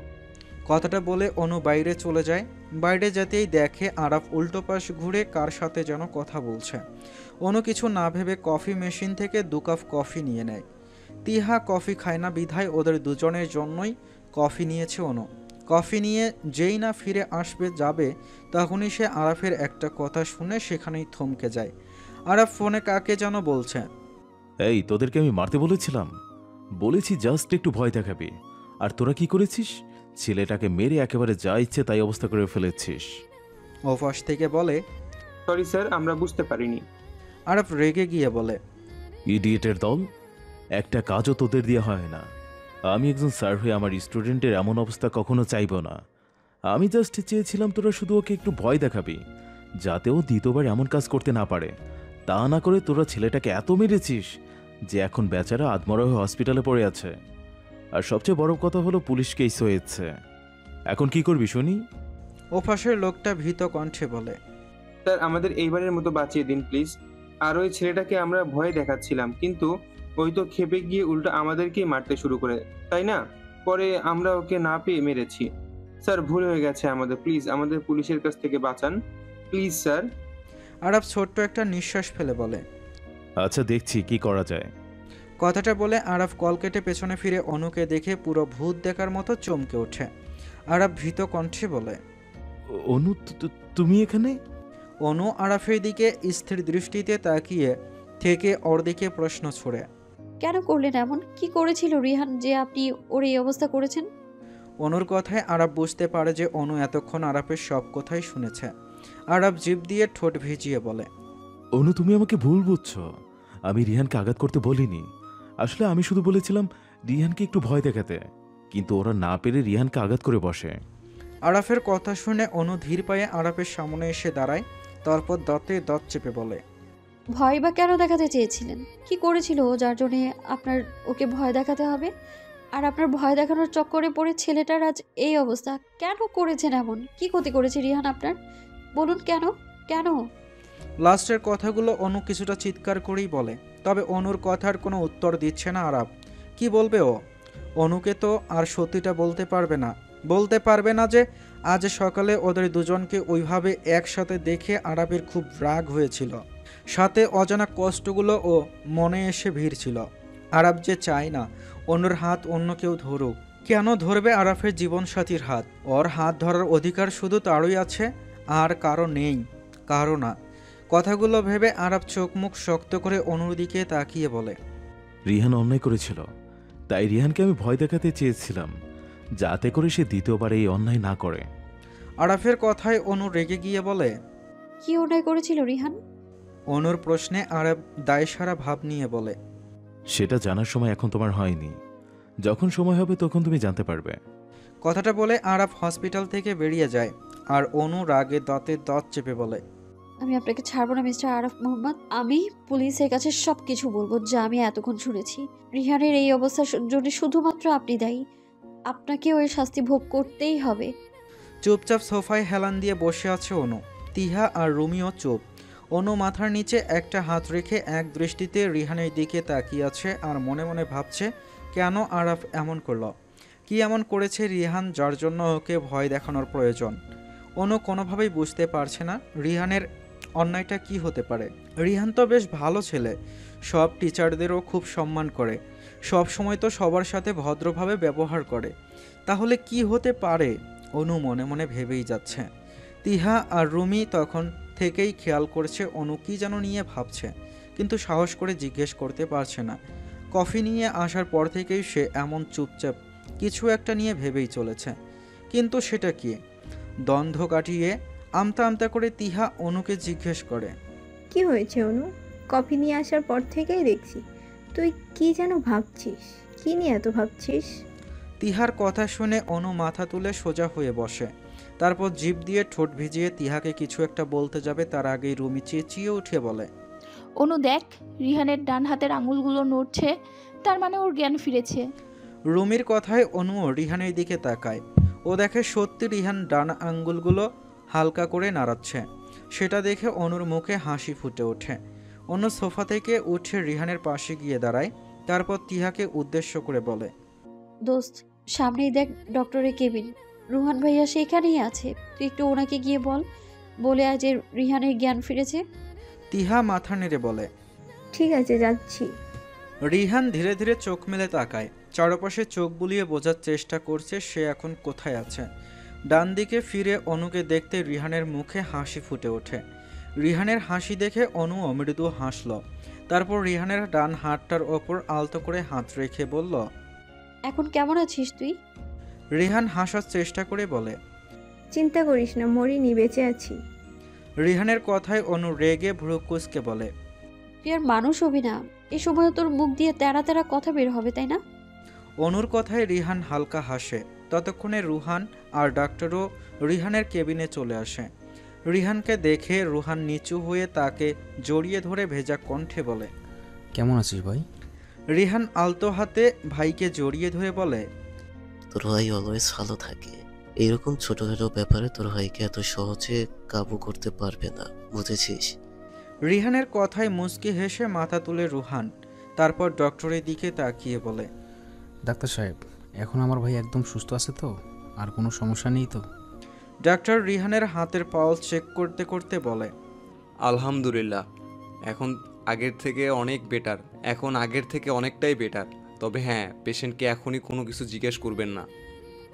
কথাটা বলে অনু বাইরে চলে যায়। বাইরে যেতেই দেখে আরাফ উল্টো পাশ ঘুরে কার সাথে যেন কথা বলছে। অনু কিছু না ভেবে কফি মেশিন থেকে 2 কাপ কফি নিয়ে নেয়। তিহা কফি খায় না বিধায় ওদের দুজনের জন্যই কফি নিয়েছে অনু। কফি নিয়ে যেই না ফিরে আসবে যাবে, তখনই সে আরাফের একটা কথা শুনে সেখানেই থমকে যায়। আরাফ ফোনে কাকে যেন বলছে, এই তোদেরকে আমি মারতে বলেছিলাম, বলেছি জাস্ট একটু ভয় দেখাবি, আর তোরা কি করেছিস? ছেলেটাকে মেরে একেবারে যা ইচ্ছে তাই অবস্থা করে ফেলেছিস। ওপাশ থেকে বলে, সরি স্যার, আমরা বুঝতে পারিনি। আরাফ রেগে গিয়ে বলে, ইডিয়েটের দল, একটা কাজও তোদের দিয়ে হয় না। আমি একজন স্যার হয়ে আমার স্টুডেন্টের এমন অবস্থা কখনো চাইব না। আমি জাস্ট চেয়েছিলাম তোরা শুধু ওকে একটু ভয় দেখাবি, যাতে ও দ্বিতীয়বার এমন কাজ করতে না পারে। তা না করে তোরা ছেলেটাকে এত মেরেছিস যে এখন বেচারা আধমরা হয়ে হসপিটালে পড়ে আছে। আর সবচেয়ে বড় কথা হলো পুলিশ কেস হয়েছে। এখন কি করবি শুনি? ওপাশের লোকটা ভীত কণ্ঠে বলে, স্যার আমাদের এইবারের মতো বাঁচিয়ে দিন প্লিজ। আর ওই ছেলেটাকে আমরা ভয় দেখাচ্ছিলাম, কিন্তু ওই তো খেপে গিয়ে উল্টো আমাদেরকেই মারতে শুরু করে, তাই না? পরে আমরা ওকে না পেয়ে মেরেছি। স্যার ভুল হয়ে গেছে আমাদের, প্লিজ আমাদের পুলিশের কাছ থেকে বাঁচান প্লিজ স্যার। আরাফ ছোট্ট একটা নিঃশ্বাস ফেলে বলে, আচ্ছা দেখছি কি করা যায়। কথাটা বলে আরাফ কল কেটে পেছনে ফিরে অনুকে দেখে পুরো ভূত দেখার মতো চমকে ওঠে। আরাফ ভীত কণ্ঠে বলে, অনু তুমি এখানে? অনু আরাফের দিকে স্থির দৃষ্টিতে তাকিয়ে থেকে ওর দিকে প্রশ্ন ছুড়ে, কেন করলেন এমন? কি করেছিল রিহান যে আপনি ওর এই অবস্থা করেছেন? অনুর কথায় আরাফ বুঝতে পারে যে অনু এতক্ষণ আরাফের সব কথাই শুনেছে। আরাফ জিভ দিয়ে ঠোঁট ভিজিয়ে বলে, অনু তুমি আমাকে ভুল বুঝছো। আমি রিহানকে আঘাত করতে বলিনি। আসলে আমি শুধু বলেছিলাম রিহানকে একটু ভয় দেখাতে, কিন্তু ওরা না পেরে রিহানকে আঘাত করে বসে। আরাফের কথা শুনে অনু ধীর পায়ে আরাফের সামনে এসে দাঁড়ায়। তারপর দাঁতে দাঁত চেপে বলে, ভয় বা কেন দেখাতে চেয়েছিলেন? কি করেছিল ও যার জন্যে আপনার ওকে ভয় দেখাতে হবে? আর আপনার ভয় দেখানোর চক্করে পড়ে ছেলেটার আজ এই অবস্থা। কেন করেছেন এমন? কি ক্ষতি করেছে রিহান আপনার? বলুন কেন? কেন? লাস্টের কথাগুলো অনু কিছুটা চিৎকার করেই বলে। তবে অনুর কথার কোনো উত্তর দিচ্ছে না আরাপ। কি বলবে ও? অনুকে তো আর সত্যিটা বলতে পারবে না। বলতে পারবে না যে আজ সকালে ওদের দুজনকে ওইভাবে একসাথে দেখে আরাপের খুব রাগ হয়েছিল। সাথে অজানা কষ্টগুলো ও মনে এসে ভিড়ছিল। আরাপ যে চায় না অনুর হাত অন্য কেউ ধরুক। কেন ধরবে আরাফের জীবনসাথীর হাত? ওর হাত ধরার অধিকার শুধু তারই আছে, আর কারো নেই। কারো না। কথাগুলো ভেবে আরাপ চোখ মুখ শক্ত করে অনুর দিকে তাকিয়ে বলে, রিহান অন্যায় করেছিল, তাই রিহানকে আমি ভয় দেখাতে চেয়েছিলাম, যাতে করে সে দ্বিতীয়বার এই অন্যায় না করে। আরাফের কথায় অনু রেগে গিয়ে বলে, কি অন্যায় করেছিল রিহান? অনুর প্রশ্নে আরাপ দায়সারা ভাব নিয়ে বলে, সেটা জানার সময় এখন তোমার হয়নি। যখন সময় হবে তখন তুমি জানতে পারবে। কথাটা বলে আরাপ হসপিটাল থেকে বেরিয়ে যায়। আর অনু রাগে দাঁতে দাঁত চেপে বলে, আমি আপনাকে ছাড়বো না মিস্টার আরাফ মোহাম্মদ। আমি পুলিশের কাছে সবকিছু বলবো যা আমি এতক্ষণ শুনেছি। রিহানের এই অবস্থার জন্য শুধুমাত্র আপনি দায়ী। আপনাকেও এর শাস্তি ভোগ করতেই হবে। চুপচাপ সোফায় হেলান দিয়ে বসে আছে অনু। তিহা আর রুমিও চুপ। অনু মাথার নিচে একটা হাত রেখে এক দৃষ্টিতে রিহানের দিকে তাকিয়ে আছে আর মনে মনে ভাবছে কেন আরাফ এমন করলো। কি এমন করেছে রিহান যার জন্য ওকে ভয় দেখানোর প্রয়োজন? অনু কোনোভাবেই বুঝতে পারছে না রিহানের অন্যায়টা কি হতে পারে। রিহান তো বেশ ভালো ছেলে, সব টিচারদেরও খুব সম্মান করে, সব সময় তো সবার সাথে ভদ্রভাবে ব্যবহার করে। তাহলে কি হতে পারে? অনু মনে মনে ভেবেই যাচ্ছে। তিহা আর রুমি তখন থেকেই খেয়াল করছে অনু কি যেন নিয়ে ভাবছে, কিন্তু সাহস করে জিজ্ঞেস করতে পারছে না। কফি নিয়ে আসার পর থেকেই সে এমন চুপচাপ কিছু একটা নিয়ে ভেবেই চলেছে, কিন্তু সেটা কি? দ্বন্দ্ব কাটিয়ে আমতা আমতা করে তিহা অনুকে জিজ্ঞেস করে, কি হয়েছে অনু? কফি নিয়ে আসার পর থেকেই দেখছি তুই কি যেন ভাবছিস। কি নিয়ে এত ভাবছিস? তিহার কথা শুনে অনু মাথা তুলে সোজা হয়ে বসে। তারপর জিভ দিয়ে ঠোঁট ভিজিয়ে তিহাকে কিছু একটা বলতে যাবে তার আগেই রুমি চেঁচিয়ে উঠে বলে, অনু দেখ, রিহানের ডান হাতের আঙুলগুলো নড়ছে, তার মানে ওর জ্ঞান ফিরেছে। রুমির কথায় অনু রিহানের দিকে তাকায়। ও দেখে সত্যি রিহান ডান আঙ্গুলগুলো হালকা করে নাড়াচ্ছে। সেটা দেখে অনুর মুখে হাসি ফুটে ওঠে। অনু সোফা থেকে উঠে রিহানের পাশে গিয়ে দাঁড়ায়। তারপর তিহাকে উদ্দেশ্য করে বলে, দোস্ত, সামনেই দেখ ডক্টরের কেবিন। রুহান ভাইয়া সেখানেই আছে। তুই একটু ওনাকে গিয়ে বলে আজ রিহানের জ্ঞান ফিরেছে। তিহা মাথা নেড়ে বলে, ঠিক আছে, যাচ্ছি। রিহান ধীরে ধীরে চোখ মেলে তাকায়। চারপাশে চোখ বুলিয়ে বোঝার চেষ্টা করছে সে এখন কোথায় আছে। ডান দিকে ফিরে অনুকে দেখতে রিহানের মুখে হাসি ফুটে ওঠে। রিহানের হাসি দেখে অনুও মৃদু হাসল। তারপর রিহানের ডান হাতটার ওপর আলতো করে হাত রেখে বলল, এখন কেমন আছিস তুই? রিহান হাসার চেষ্টা করে বলে, চিন্তা করিস না, মরিনি, বেঁচে আছি। রিহানের কথায় অনু রেগে ভ্রু কুঁচকে বলে, তুই আর মানুষ হবি না। এই সময় তোর মুখ দিয়ে তেরা তেরা কথা বের হবে, তাই না? অনুর কথায় রিহান হালকা হাসে। ততক্ষণে রুহান আর ডাক্তারও রিহানের কেবিনে চলে আসে। রিহানকে দেখে রুহান নিচু হয়ে তাকে জড়িয়ে ধরে ভেজা কণ্ঠে বলে, কেমন আছিস ভাই? রিহান আলতো হাতে ভাইকে জড়িয়ে ধরে বলে, তোর ভাই অলওয়েজ ভালো থাকে। এরকম ছোটখাটো ব্যাপারে তোর ভাইকে এত সহজে কাবু করতে পারবে না, বুঝেছিস? রিহানের কথায় মুচকি হেসে মাথা তুলে রুহান। তারপর ডক্টরের দিকে তাকিয়ে বলে, ডাক্তার সাহেব, এখন আমার ভাই একদম সুস্থ আছে তো? আর কোনো সমস্যা নেই তো? ডাক্তার রিহানের হাতের পালস চেক করতে করতে বলে, আলহামদুলিল্লাহ, এখন আগের থেকে অনেক বেটার। এখন আগের থেকে অনেকটাই বেটার। তবে হ্যাঁ, পেশেন্টকে এখনই কোনো কিছু জিজ্ঞেস করবেন না।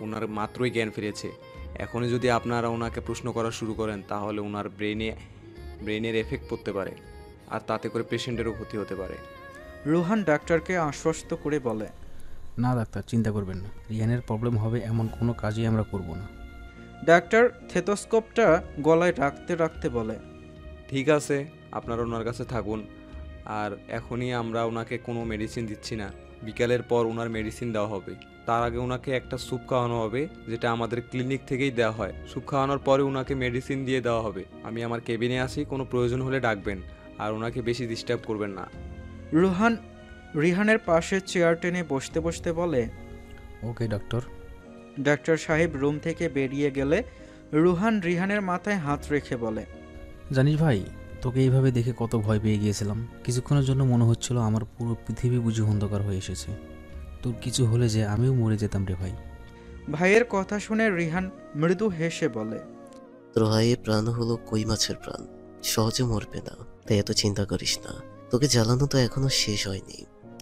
ওনার মাত্রই জ্ঞান ফিরেছে। এখনই যদি আপনারা ওনাকে প্রশ্ন করা শুরু করেন তাহলে ওনার ব্রেনের এফেক্ট পড়তে পারে, আর তাতে করে পেশেন্টেরও ক্ষতি হতে পারে। রুহান ডাক্তারকে আশ্বস্ত করে বলে, না ডাক্তার, চিন্তা করবেন না, রিহানের প্রবলেম হবে এমন কোনো কাজই আমরা করব না। ডাক্তার থেটোস্কোপটা গলায় রাখতে রাখতে বলে, ঠিক আছে, আপনারা ওনার কাছে থাকুন। আর এখনই আমরা ওনাকে কোনো মেডিসিন দিচ্ছি না। বিকালের পর ওনার মেডিসিন দেওয়া হবে। তার আগে ওনাকে একটা স্যুপ খাওয়ানো হবে, যেটা আমাদের ক্লিনিক থেকেই দেওয়া হয়। স্যুপ খাওয়ানোর পরে ওনাকে মেডিসিন দিয়ে দেওয়া হবে। আমি আমার কেবিনে আসি, কোনো প্রয়োজন হলে ডাকবেন, আর ওনাকে বেশি ডিস্টার্ব করবেন না। রুহান রিহানের পাশে চেয়ার টেনে বসতে বসতে বলে, ওকে ডক্টর। ডাক্তার সাহেব রুম থেকে বেরিয়ে গেলে রুহান রিহানের মাথায় হাত রেখে বলে, জানিস ভাই, তোকে এইভাবে দেখে কত ভয় পেয়ে গিয়েছিলাম। কিছুক্ষণের জন্য মনে হচ্ছিল আমার পুরো পৃথিবী বুঝি অন্ধকার হয়ে এসেছে। তোর কিছু হলে যে আমিও মরে যেতাম রে ভাই। ভাইয়ের কথা শুনে রিহান মৃদু হেসে বলে, তোর ভাইয়ের প্রাণ হলো কই মাছের প্রাণ, সহজে মরবে না, তাই এত চিন্তা করিস না। তোকে জ্বালানো তো এখনো শেষ হয়নি,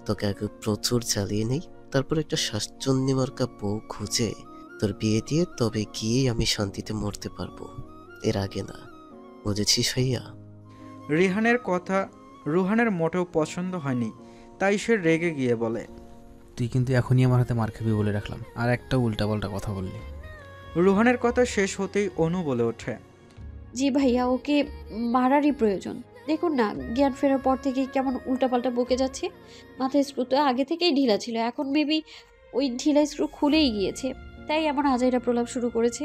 তোকে আগে প্রচুর জ্বালিয়ে নেই, তারপর একটা শাকচুন্নি মার্কা বউ খুঁজে তোর বিয়ে দিয়ে তবে গিয়েই আমি শান্তিতে মরতে পারবো, এর আগে না। বুঝেছিস ভাইয়া? রিহানের কথা রুহানের মোটেও পছন্দ হয়নি, তাই সে রেগে গিয়ে বলে, তুই কিন্তু এখনই আমার হাতে মার খাবি বলে রাখলাম, আর একটা উল্টাপাল্টা কথা বললি। রুহানের কথা শেষ হতেই অনু বলে ওঠে, জি ভাইয়া, ওকে মারারই প্রয়োজন। দেখুন না, জ্ঞান ফেরার পর থেকে কেমন উল্টাপাল্টা বকে যাচ্ছে। মাথায় স্ক্রু তো আগে থেকেই ঢিলা ছিল, এখন মেবি ওই ঢিলা স্ক্রু খুলেই গিয়েছে, তাই এমন আজাইরা প্রলাপ শুরু করেছে।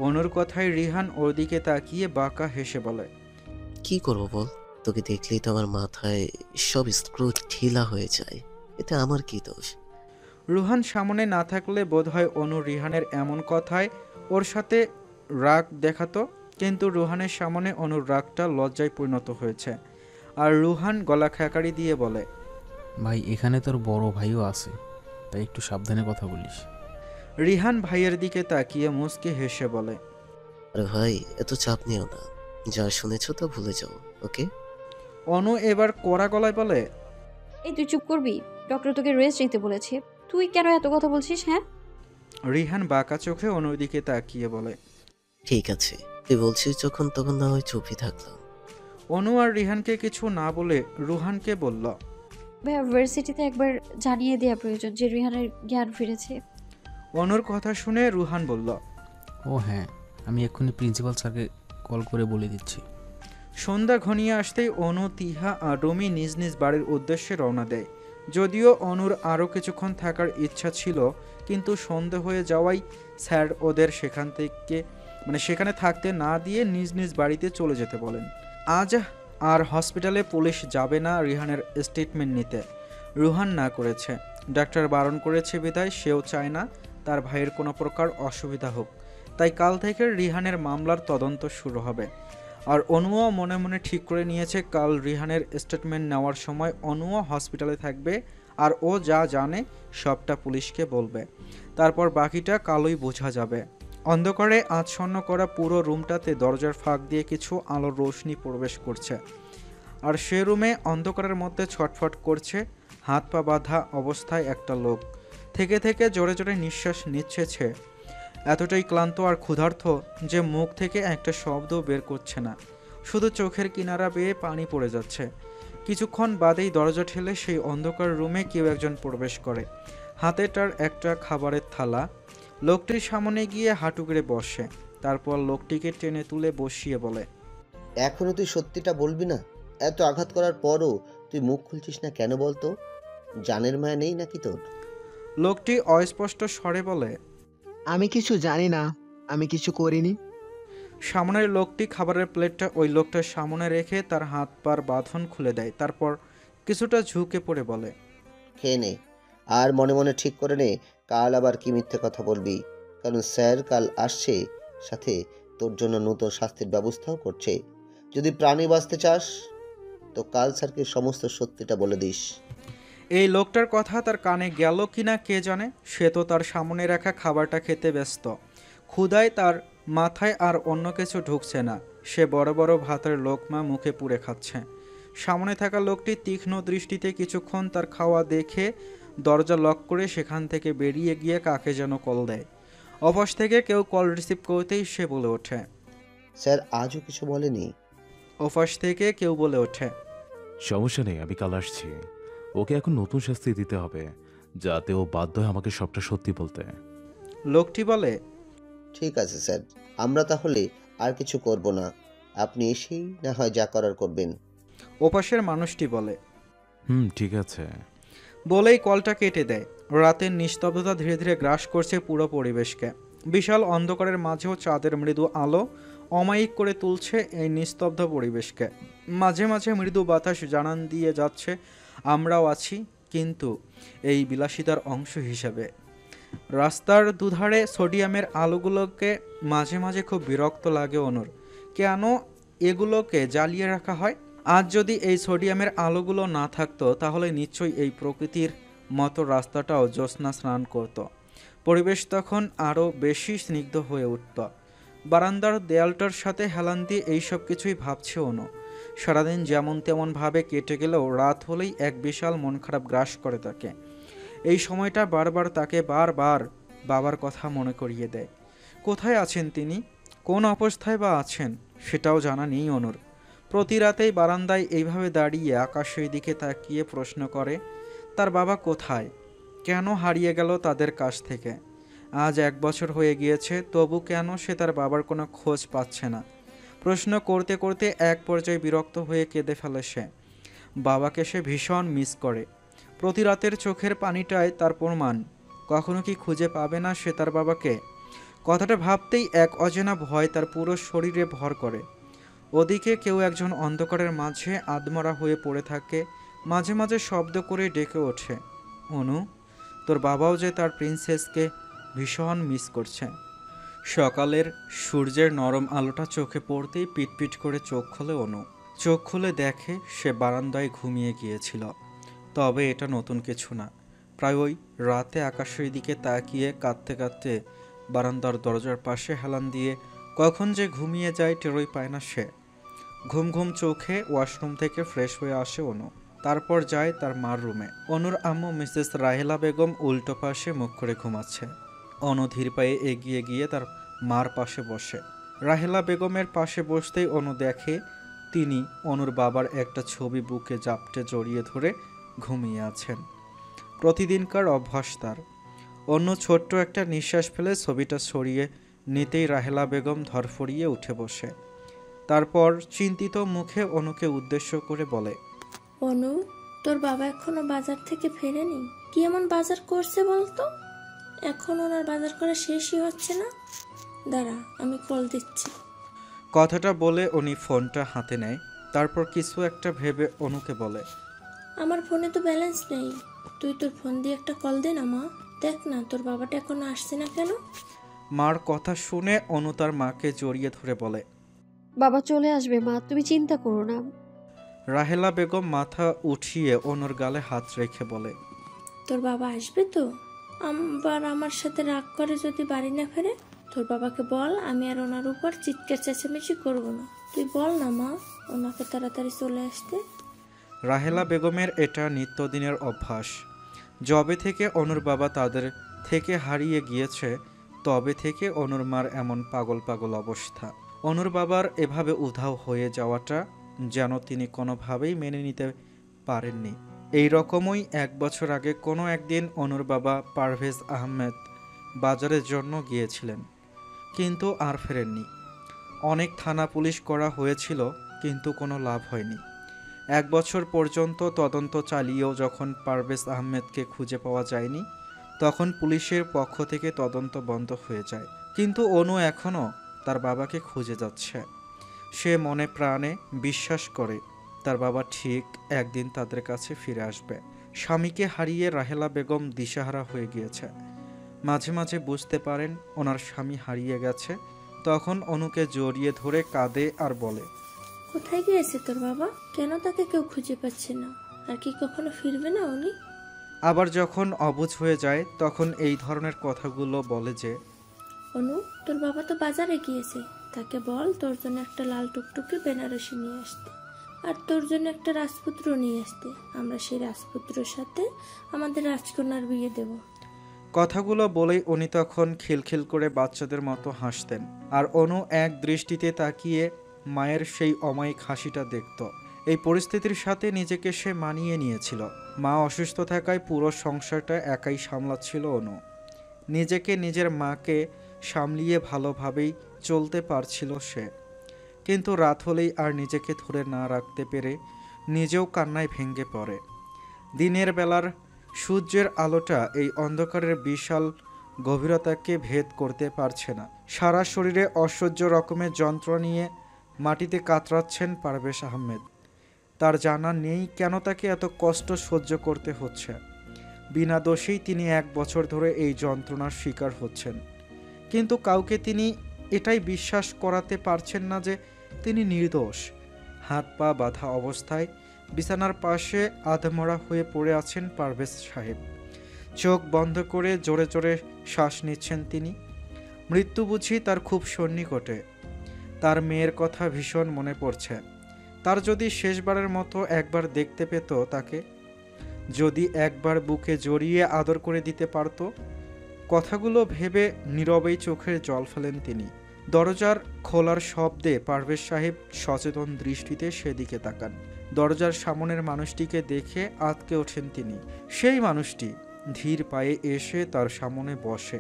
অনুর কথায় রিহান ওর দিকে তাকিয়ে বাঁকা হেসে বলে, কি করবো বল, তোকে দেখলেই তো আমার মাথায় সব স্ক্রু ঢিলা হয়ে যায়, এতে আমার কি দোষ? রুহান সামনে না থাকলে বোধহয় অনু রিহানের এমন কথায় ওর সাথে রাগ দেখাতো, কিন্তু রুহানের সামনে অনুর রাগটা লজ্জায় পরিণত হয়েছে। আর রুহান গলা খ্যাকারি দিয়ে বলে, ভাই এখানে তোর বড় ভাইও আছে, তাই একটু সাবধানে কথা বলিস। রিহান ভাইয়ের দিকে তাকিয়ে মুচকে হেসে বলে, আরে ভাই, এত চাপ নিও না, যা শুনেছ তা ভুলে যাও, ওকে? অনু এবার কড়া গলায় বলে, এই তুই চুপ করবি, ডক্টর তোকে রেস্ট নিতে বলেছে, তুই কেন এত কথা বলছিস? হ্যাঁ, রিহান বাঁকা চোখে অনুর দিকে তাকিয়ে বলে, ঠিক আছে, তুই বলছিস যখন, তখন না হয় চুপই থাকলাম। অনু আর রিহানকে কিছু না বলে রুহানকে বলল, ভাইয়া ভার্সিটিতে একবার জানিয়ে দেওয়া প্রয়োজন যে রিহানের জ্ঞান ফিরেছে। অনুর কথা শুনে রুহান বলল, ও হ্যাঁ, আমি এক্ষুনি প্রিন্সিপাল স্যারকে কল করে বলে দিচ্ছি। সন্ধ্যা ঘনিয়ে আসতেই অনু, তিহা আর রুমি নিজ নিজ বাড়ির উদ্দেশ্যে রওনা দেয়। যদিও অনুর আরও কিছুক্ষণ থাকার ইচ্ছা ছিল, কিন্তু সন্ধে হয়ে যাওয়ায় স্যার ওদের সেখানে থাকতে না দিয়ে নিজ নিজ বাড়িতে চলে যেতে বলেন। আজ আর হসপিটালে পুলিশ যাবে না রিহানের স্টেটমেন্ট নিতে। রুহান না করেছে, ডাক্তার বারণ করেছে বিধায় সেও চায় না তার ভাইয়ের কোনো প্রকার অসুবিধা হোক, তাই কাল থেকে রিহানের মামলার তদন্ত শুরু হবে। আর অনুও মনে মনে ঠিক করে নিয়েছে কাল রিহানের স্টেটমেন্ট নেওয়ার সময় অনুও হসপিটালে থাকবে, আর ও যা জানে সবটা পুলিশকে বলবে। তারপর বাকিটা কালই বোঝা যাবে। অন্ধকারে আচ্ছন্ন করা পুরো রুমটাতে দরজার ফাঁক দিয়ে কিছু আলোর রোশনি প্রবেশ করছে, আর সে রুমে অন্ধকারের মধ্যে ছটফট করছে হাত পা বাঁধা অবস্থায় একটা লোক। থেকে থেকে জোরে জোরে নিঃশ্বাস নিচ্ছে সে, এতটাই ক্লান্ত আর ক্ষুধার্ত যে মুখ থেকে একটা শব্দও বের করছে না, শুধু চোখের কিনারা বেয়ে পানি পড়ে যাচ্ছে। কিছুক্ষণ বাদেই দরজা ঠেলে সেই অন্ধকার রুমে কেউ একজন প্রবেশ করে, হাতে তার একটা খাবারের থালা। লোকটির সামনে গিয়ে হাঁটু গেড়ে বসে, তারপর লোকটিকে টেনে তুলে বসিয়ে বলে, এখনো তুই সত্যিটা বলবি না? এত আঘাত করার পরও তুই মুখ খুলছিস না কেন বলতো? জানের মায়া নেই নাকি তোর? লোকটি অস্পষ্ট স্বরে বলে, আমি কিছু জানি না, আমি কিছু করিনি। সামনের লোকটি খাবারের প্লেটটা ওই লোকটার সামনে রেখে তার হাত পার বাঁধন খুলে দেয়, তারপর কিছুটা ঝুঁকে পড়ে বলে, খেয়ে নে, আর মনে মনে ঠিক করে নে কাল আবার কি মিথ্যে কথা বলবি, কারণ স্যার কাল আসছে, সাথে তোর জন্য নতুন শাস্তির ব্যবস্থাও করছে। যদি প্রাণী বাঁচতে চাস তো কাল স্যারকে সমস্ত সত্যিটা বলে দিস। এই লোকটার কথা তার কানে গেল কিনা কে জানে, সে তো তার সামনে রাখা খাবারটা খেতে ব্যস্ত। ক্ষুধায় তার মাথায় আর অন্য কিছু ঢুকছে না, সে বড় বড় ভাতের লোকমা মুখে পুড়ে খাচ্ছে। সামনে থাকা লোকটি তীক্ষ্ণ দৃষ্টিতে কিছুক্ষণ তার খাওয়া দেখে দরজা লক করে সেখান থেকে বেরিয়ে গিয়ে কাকে যেন কল দেয়। অপাশ থেকে কেউ কল রিসিভ করতেই সে বলে ওঠে, স্যার আজও কিছু বলেনি। ওপাশ থেকে কেউ বলে ওঠে, সমস্যা নেই, আমি কাল আসছি। ওকে এখন নতুন শাস্তি দিতে হবে, যাতে ও বাধ্য হয় আমাকে সবটা সত্যি বলতে। লোকটি বলে, ঠিক আছে স্যার, আমরা তাহলে আর কিছু করব না, আপনি এসেই না হয় যা করার করবেন। ওপাশের মানুষটি বলে, ঠিক আছে বলেই কলটা কেটে দেয়। রাতের নিস্তব্ধতা ধীরে ধীরে গ্রাস করছে পুরো পরিবেশকে। বিশাল অন্ধকারের মাঝেও চাঁদের মৃদু আলো অমায়িক করে তুলছে এই নিস্তব্ধ পরিবেশকে। মাঝে মাঝে মৃদু বাতাস জানান দিয়ে যাচ্ছে আমরাও আছি, কিন্তু এই বিলাসিতার অংশ হিসাবে। রাস্তার দুধারে সোডিয়ামের আলোগুলোকে মাঝে মাঝে খুব বিরক্ত লাগে অনুর। কেন এগুলোকে জ্বালিয়ে রাখা হয়? আজ যদি এই সোডিয়ামের আলোগুলো না থাকতো তাহলে নিশ্চয়ই এই প্রকৃতির মতো রাস্তাটাও জ্যোৎস্না স্নান করত। পরিবেশ তখন আরও বেশি স্নিগ্ধ হয়ে উঠত। বারান্দার দেয়ালটার সাথে হেলান দিয়ে এইসব কিছুই ভাবছে অনু। সারাদিন যেমন তেমন ভাবে কেটে গেলেও রাত হলেই এক বিশাল মন খারাপ গ্রাস করে তাকে। এই সময়টা বারবার তাকে বারবার বাবার কথা মনে করিয়ে দেয়। কোথায় আছেন তিনি, কোন অবস্থায় বা আছেন সেটাও জানা নেই অনুর। প্রতি রাতেই বারান্দায় এইভাবে দাঁড়িয়ে আকাশের দিকে তাকিয়ে প্রশ্ন করে, তার বাবা কোথায়, কেন হারিয়ে গেল তাদের কাছ থেকে। আজ 1 বছর হয়ে গিয়েছে, তবু কেন সে তার বাবার কোনো খোঁজ পাচ্ছে না। প্রশ্ন করতে করতে এক পর্যায়ে বিরক্ত হয়ে কেঁদে ফেলে সে। বাবাকে সে ভীষণ মিস করে। প্রতি রাতের চোখের পানিটায় তার প্রমাণ। কখনো কি খুঁজে পাবে না সে তার বাবাকে? কথাটা ভাবতেই এক অজানা ভয় তার পুরো শরীরে ভর করে। ওদিকে কেউ একজন অন্ধকারের মাঝে আদমরা হয়ে পড়ে থাকে, মাঝে মাঝে শব্দ করে ডেকে ওঠে, অনু, তোর বাবাও যে তার প্রিন্সেসকে ভীষণ মিস করছে। সকালের সূর্যের নরম আলোটা চোখে পড়তেই পিটপিট করে চোখ খোলে অনু। চোখ খুলে দেখে সে বারান্দায় ঘুমিয়ে গিয়েছিল। তবে এটা নতুন কিছু না। প্রায় ওই রাতে আকাশের দিকে তাকিয়ে কাঁদতে কাঁদতে বারান্দার দরজার পাশে হেলান দিয়ে কখন যে ঘুমিয়ে যায় টেরই পায় না সে। ঘুম ঘুম চোখে ওয়াশরুম থেকে ফ্রেশ হয়ে আসে অনু। তারপর যায় তার মার রুমে। অনুর আম্মু মিসেস রাহেলা বেগম উল্টো পাশে মুখ করে ঘুমাচ্ছে। অনু ধীর পায়ে এগিয়ে গিয়ে তার মার পাশে বসে। রাহেলা বেগমের পাশে বসতেই অনু দেখে তিনি অনুর বাবার একটা ছবি বুকে জাপটে জড়িয়ে ধরে ঘুমিয়ে আছেন। প্রতিদিনকার অভ্যাস তার। অন্য ছোট্ট একটা নিঃশ্বাস ফেলে ছবিটা সরিয়ে নিতেই রাহেলা বেগম ধরফড়িয়ে উঠে বসে। তারপর চিন্তিত মুখে অনুকে উদ্দেশ্য করে বলে, অনু, তোর বাবা এখনো বাজার থেকে ফেরেনি? কি এমন বাজার করছে বলতো? এখন ওনার বাজার করা শেষই হচ্ছে না। দাঁড়া, আমি কল দিচ্ছি। কথাটা বলে উনি ফোনটা হাতে নেয়। তারপর কিছু একটা ভেবে অনুকে বলে, আমার ফোনে তো ব্যালেন্স নেই, তুই তোর ফোন দিয়ে একটা কল দে না মা। দেখ না তোর বাবাটা এখনো আসছে না কেন। মার কথা শুনে অনু তার মাকে জড়িয়ে ধরে বলে, বাবা চলে আসবে মা, তুমি চিন্তা করো না। রাহেলা বেগম মাথা উঠিয়ে অনুর গালে হাত রেখে বলে, তোর বাবা আসবে তো? আবার আমার সাথে রাগ করে যদি বাড়ি না ফেরে? তোর বাবাকে বল আমি আর ওনার উপর চিৎকার চেঁচামেচি করবো না। তুই বল না মা ওনাকে তাড়াতাড়ি চলে আসতে। রাহেলা বেগমের এটা নিত্যদিনের অভ্যাস। যবে থেকে অনুর বাবা তাদের থেকে হারিয়ে গিয়েছে তবে থেকে অনুর মার এমন পাগল পাগল অবস্থা। অনুর বাবার এভাবে উধাও হয়ে যাওয়াটা যেন তিনি কোনোভাবেই মেনে নিতে পারেননি। এই রকমই 1 বছর আগে কোনো একদিন অনুর বাবা পারভেজ আহমেদ বাজারের জন্য গিয়েছিলেন, কিন্তু আর ফেরেননি। অনেক থানা পুলিশ করা হয়েছিল কিন্তু কোনো লাভ হয়নি। 1 বছর পর্যন্ত তদন্ত চালিয়েও যখন পারভেজ আহমেদকে খুঁজে পাওয়া যায়নি তখন পুলিশের পক্ষ থেকে তদন্ত বন্ধ হয়ে যায়। কিন্তু অনু এখনও তার বাবাকে খুঁজে যাচ্ছে। সে মনে প্রাণে বিশ্বাস করে তার বাবা ঠিক একদিন তাদের কাছে ফিরে আসবে। স্বামীকে হারিয়ে রাহেলা বেগম দিশাহারা হয়ে গিয়েছে। মাঝে মাঝে বুঝতে পারেন ওনার স্বামী হারিয়ে গেছে, তখন অনুকে জড়িয়ে ধরে কাঁদে আর বলে, কোথায় গিয়েছে তোর বাবা? কেন তাকে কেউ খুঁজে পাচ্ছে না? আর কি কখনো ফিরবে না উনি? আবার যখন অবুঝ হয়ে যায় তখন এই ধরনের কথাগুলো বলে যে, অনু, তোর বাবা তো বাজারে গিয়েছে, তাকে বল তোর জন্য একটা লাল টুকটুকে বেনারসি নিয়ে আসতে, আর তোর জন্য একটা রাজপুত্র নিয়ে আসতে। আমরা সেই রাজপুত্রের সাথে আমাদের রাজকন্যার বিয়ে দেব। কথাগুলো বলেই উনি তখন খিলখিল করে বাচ্চাদের মতো হাসতেন। আর অনু এক দৃষ্টিতে তাকিয়ে মায়ের সেই অমায়িক হাসিটা দেখত। এই পরিস্থিতির সাথে নিজেকে সে মানিয়ে নিয়েছিল। মা অসুস্থ থাকায় পুরো সংসারটা একাই সামলাচ্ছিল অনু। নিজেকে নিজের মাকে সামলিয়ে ভালোভাবেই চলতে পারছিল সে। কিন্তু রাত হলেই আর নিজেকে ধরে না রাখতে পেরে নিজেও কান্নায় ভেঙে পড়ে। দিনের বেলার সূর্যের আলোটা এই অন্ধকারের বিশাল গভীরতাকে ভেদ করতে পারছে না। সারা শরীরে অসহ্য রকমের যন্ত্রণা নিয়ে মাটিতে কাতরাচ্ছেন পারভেজ আহমেদ। তার জানা নেই কেন তাকে এত কষ্ট সহ্য করতে হচ্ছে। বিনা দোষেই তিনি 1 বছর ধরে এই যন্ত্রণার শিকার হচ্ছেন, কিন্তু কাউকে তিনি এটাই বিশ্বাস করাতে পারছেন না যে তিনি নির্দোষ। হাত পা বাঁধা অবস্থায় বিছানার পাশে আধমরা হয়ে পড়ে আছেন পারভেজ সাহেব। চোখ বন্ধ করে জোরে জোরে শ্বাস নিচ্ছেন তিনি। মৃত্যু বুঝি তার খুব সন্নিকটে। তার মেয়ের কথা ভীষণ মনে পড়ছে। তার যদি শেষবারের মতো একবার দেখতে পেত তাকে, যদি একবার বুকে জড়িয়ে আদর করে দিতে পারত। কথাগুলো ভেবে নীরবেই চোখের জল ফেলেন তিনি। দরজার খোলার শব্দে পারভেজ সাহেব সচেতন দৃষ্টিতে সেদিকে তাকান। দরজার সামনের মানুষটিকে দেখে আঁতকে ওঠেন তিনি। সেই মানুষটি ধীর পায়ে এসে তার সামনে বসে,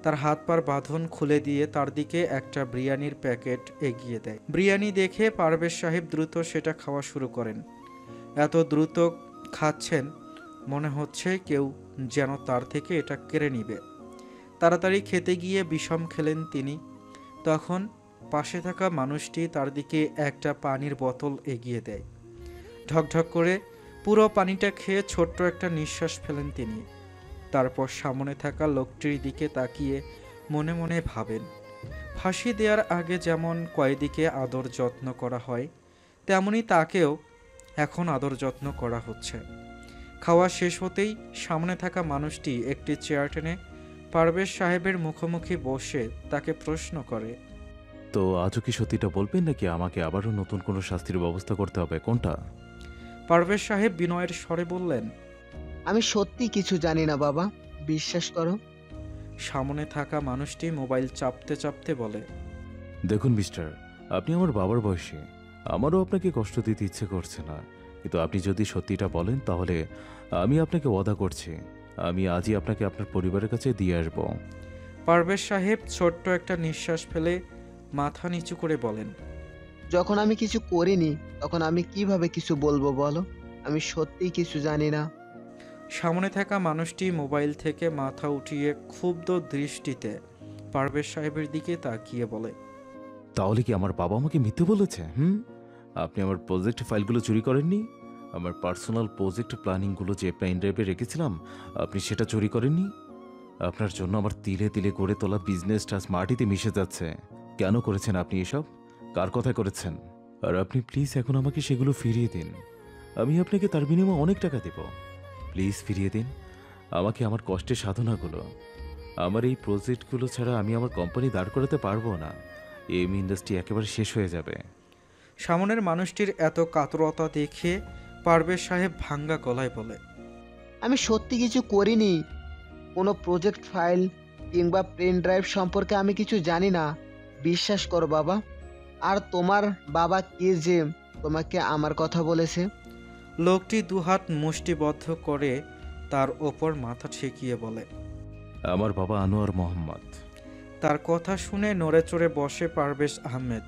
তার হাত পার বাঁধন খুলে দিয়ে তার দিকে একটা বিরিয়ানির প্যাকেট এগিয়ে দেয়। বিরিয়ানি দেখে পারভেজ সাহেব দ্রুত সেটা খাওয়া শুরু করেন। এত দ্রুত খাচ্ছেন মনে হচ্ছে কেউ যেন তার থেকে এটা কেড়ে নিবে। তাড়াতাড়ি খেতে গিয়ে বিষম খেলেন তিনি। তখন পাশে থাকা মানুষটি তার দিকে একটা পানির বোতল এগিয়ে দেয়। ঢকঢক করে পুরো পানিটা খেয়ে ছোট্ট একটা নিঃশ্বাস ফেলেন তিনি। তারপর সামনে থাকা লোকটির দিকে তাকিয়ে মনে মনে ভাবেন, ফাঁসি দেওয়ার আগে যেমন কয়েদিকে আদর যত্ন করা হয়, তেমনি তাকেও এখন আদর যত্ন করা হচ্ছে। খাওয়া শেষ হতেই সামনে থাকা মানুষটি একটি চেয়ার টেনে পারভেজ সাহেবের মুখোমুখি বসে তাকে প্রশ্ন করে, তো আজও কি সত্যিটা বলবেন নাকি আমাকে আবারও নতুন কোনো শাস্তির ব্যবস্থা করতে হবে, কোনটা? পারভেজ সাহেব বিনয়ের স্বরে বললেন, আমি সত্যি কিছু জানি না বাবা, বিশ্বাস করো। সামনে থাকা মানুষটি মোবাইল চাপতে চাপতে বলে, দেখুন মিস্টার, আপনি আমার বাবার বয়সী, আমারও আপনাকে কষ্ট দিতে ইচ্ছে করছে না, কিন্তু আপনি যদি সত্যিটা বলেন তাহলে আমি আপনাকে ওয়াদা করছি আমি আজই আপনাকে আপনার পরিবারের কাছে দিয়ে আসবো। পারভেজ সাহেব ছোট্ট একটা নিঃশ্বাস ফেলে মাথা নিচু করে বলেন, যখন আমি কিছু করিনি তখন আমি কিভাবে কিছু বলবো বলো? আমি সত্যিই কিছু জানি না। সামনে থাকা মানুষটি মোবাইল থেকে মাথা উঠিয়ে ক্ষুব্ধ দৃষ্টিতে পারভেজ সাহেবের দিকে তাকিয়ে বলে, তাহলে কি আমার বাবা আমাকে মিথ্যে বলেছে? আপনি আমার প্রজেক্ট ফাইলগুলো চুরি করেননি? আমার পার্সোনাল প্রজেক্ট প্ল্যানিংগুলো যে পেন ড্রাইভে রেখেছিলাম আপনি সেটা চুরি করেননি? আপনার জন্য আমার তিলে তিলে গড়ে তোলা বিজনেসটা মাটিতে মিশে যাচ্ছে। কেন করেছেন আপনি এসব? কার কথায় করেছেন? আর আপনি প্লিজ এখন আমাকে সেগুলো ফিরিয়ে দিন। আমি আপনাকে তার বিনিময়ে অনেক টাকা দেব। প্লিজ ফিরিয়ে দিন আমাকে আমার কষ্টের সাধনাগুলো। আমার এই প্রজেক্টগুলো ছাড়া আমি আমার কোম্পানি দাঁড় করাতে পারবো না। এম ইন্ডাস্ট্রি একেবারে শেষ হয়ে যাবে। সামনের মানুষটির এত কাতরতা দেখে পারভেজ সাহেব ভাঙ্গা গলায় বলে, আমি সত্যি কিছু করিনি। কোনো প্রজেক্ট ফাইল কিংবা পেন ড্রাইভ সম্পর্কে আমি কিছু জানি না, বিশ্বাস করো বাবা। আর তোমার বাবা কে যে তোমাকে আমার কথা বলেছে? লোকটি দুহাত মুষ্টিবদ্ধ করে তার ওপর মাথা ঠেকিয়ে বলে, আমার বাবা আনোয়ার মোহাম্মদ। তার কথা শুনে নড়ে চড়ে বসে পারভেজ আহমেদ।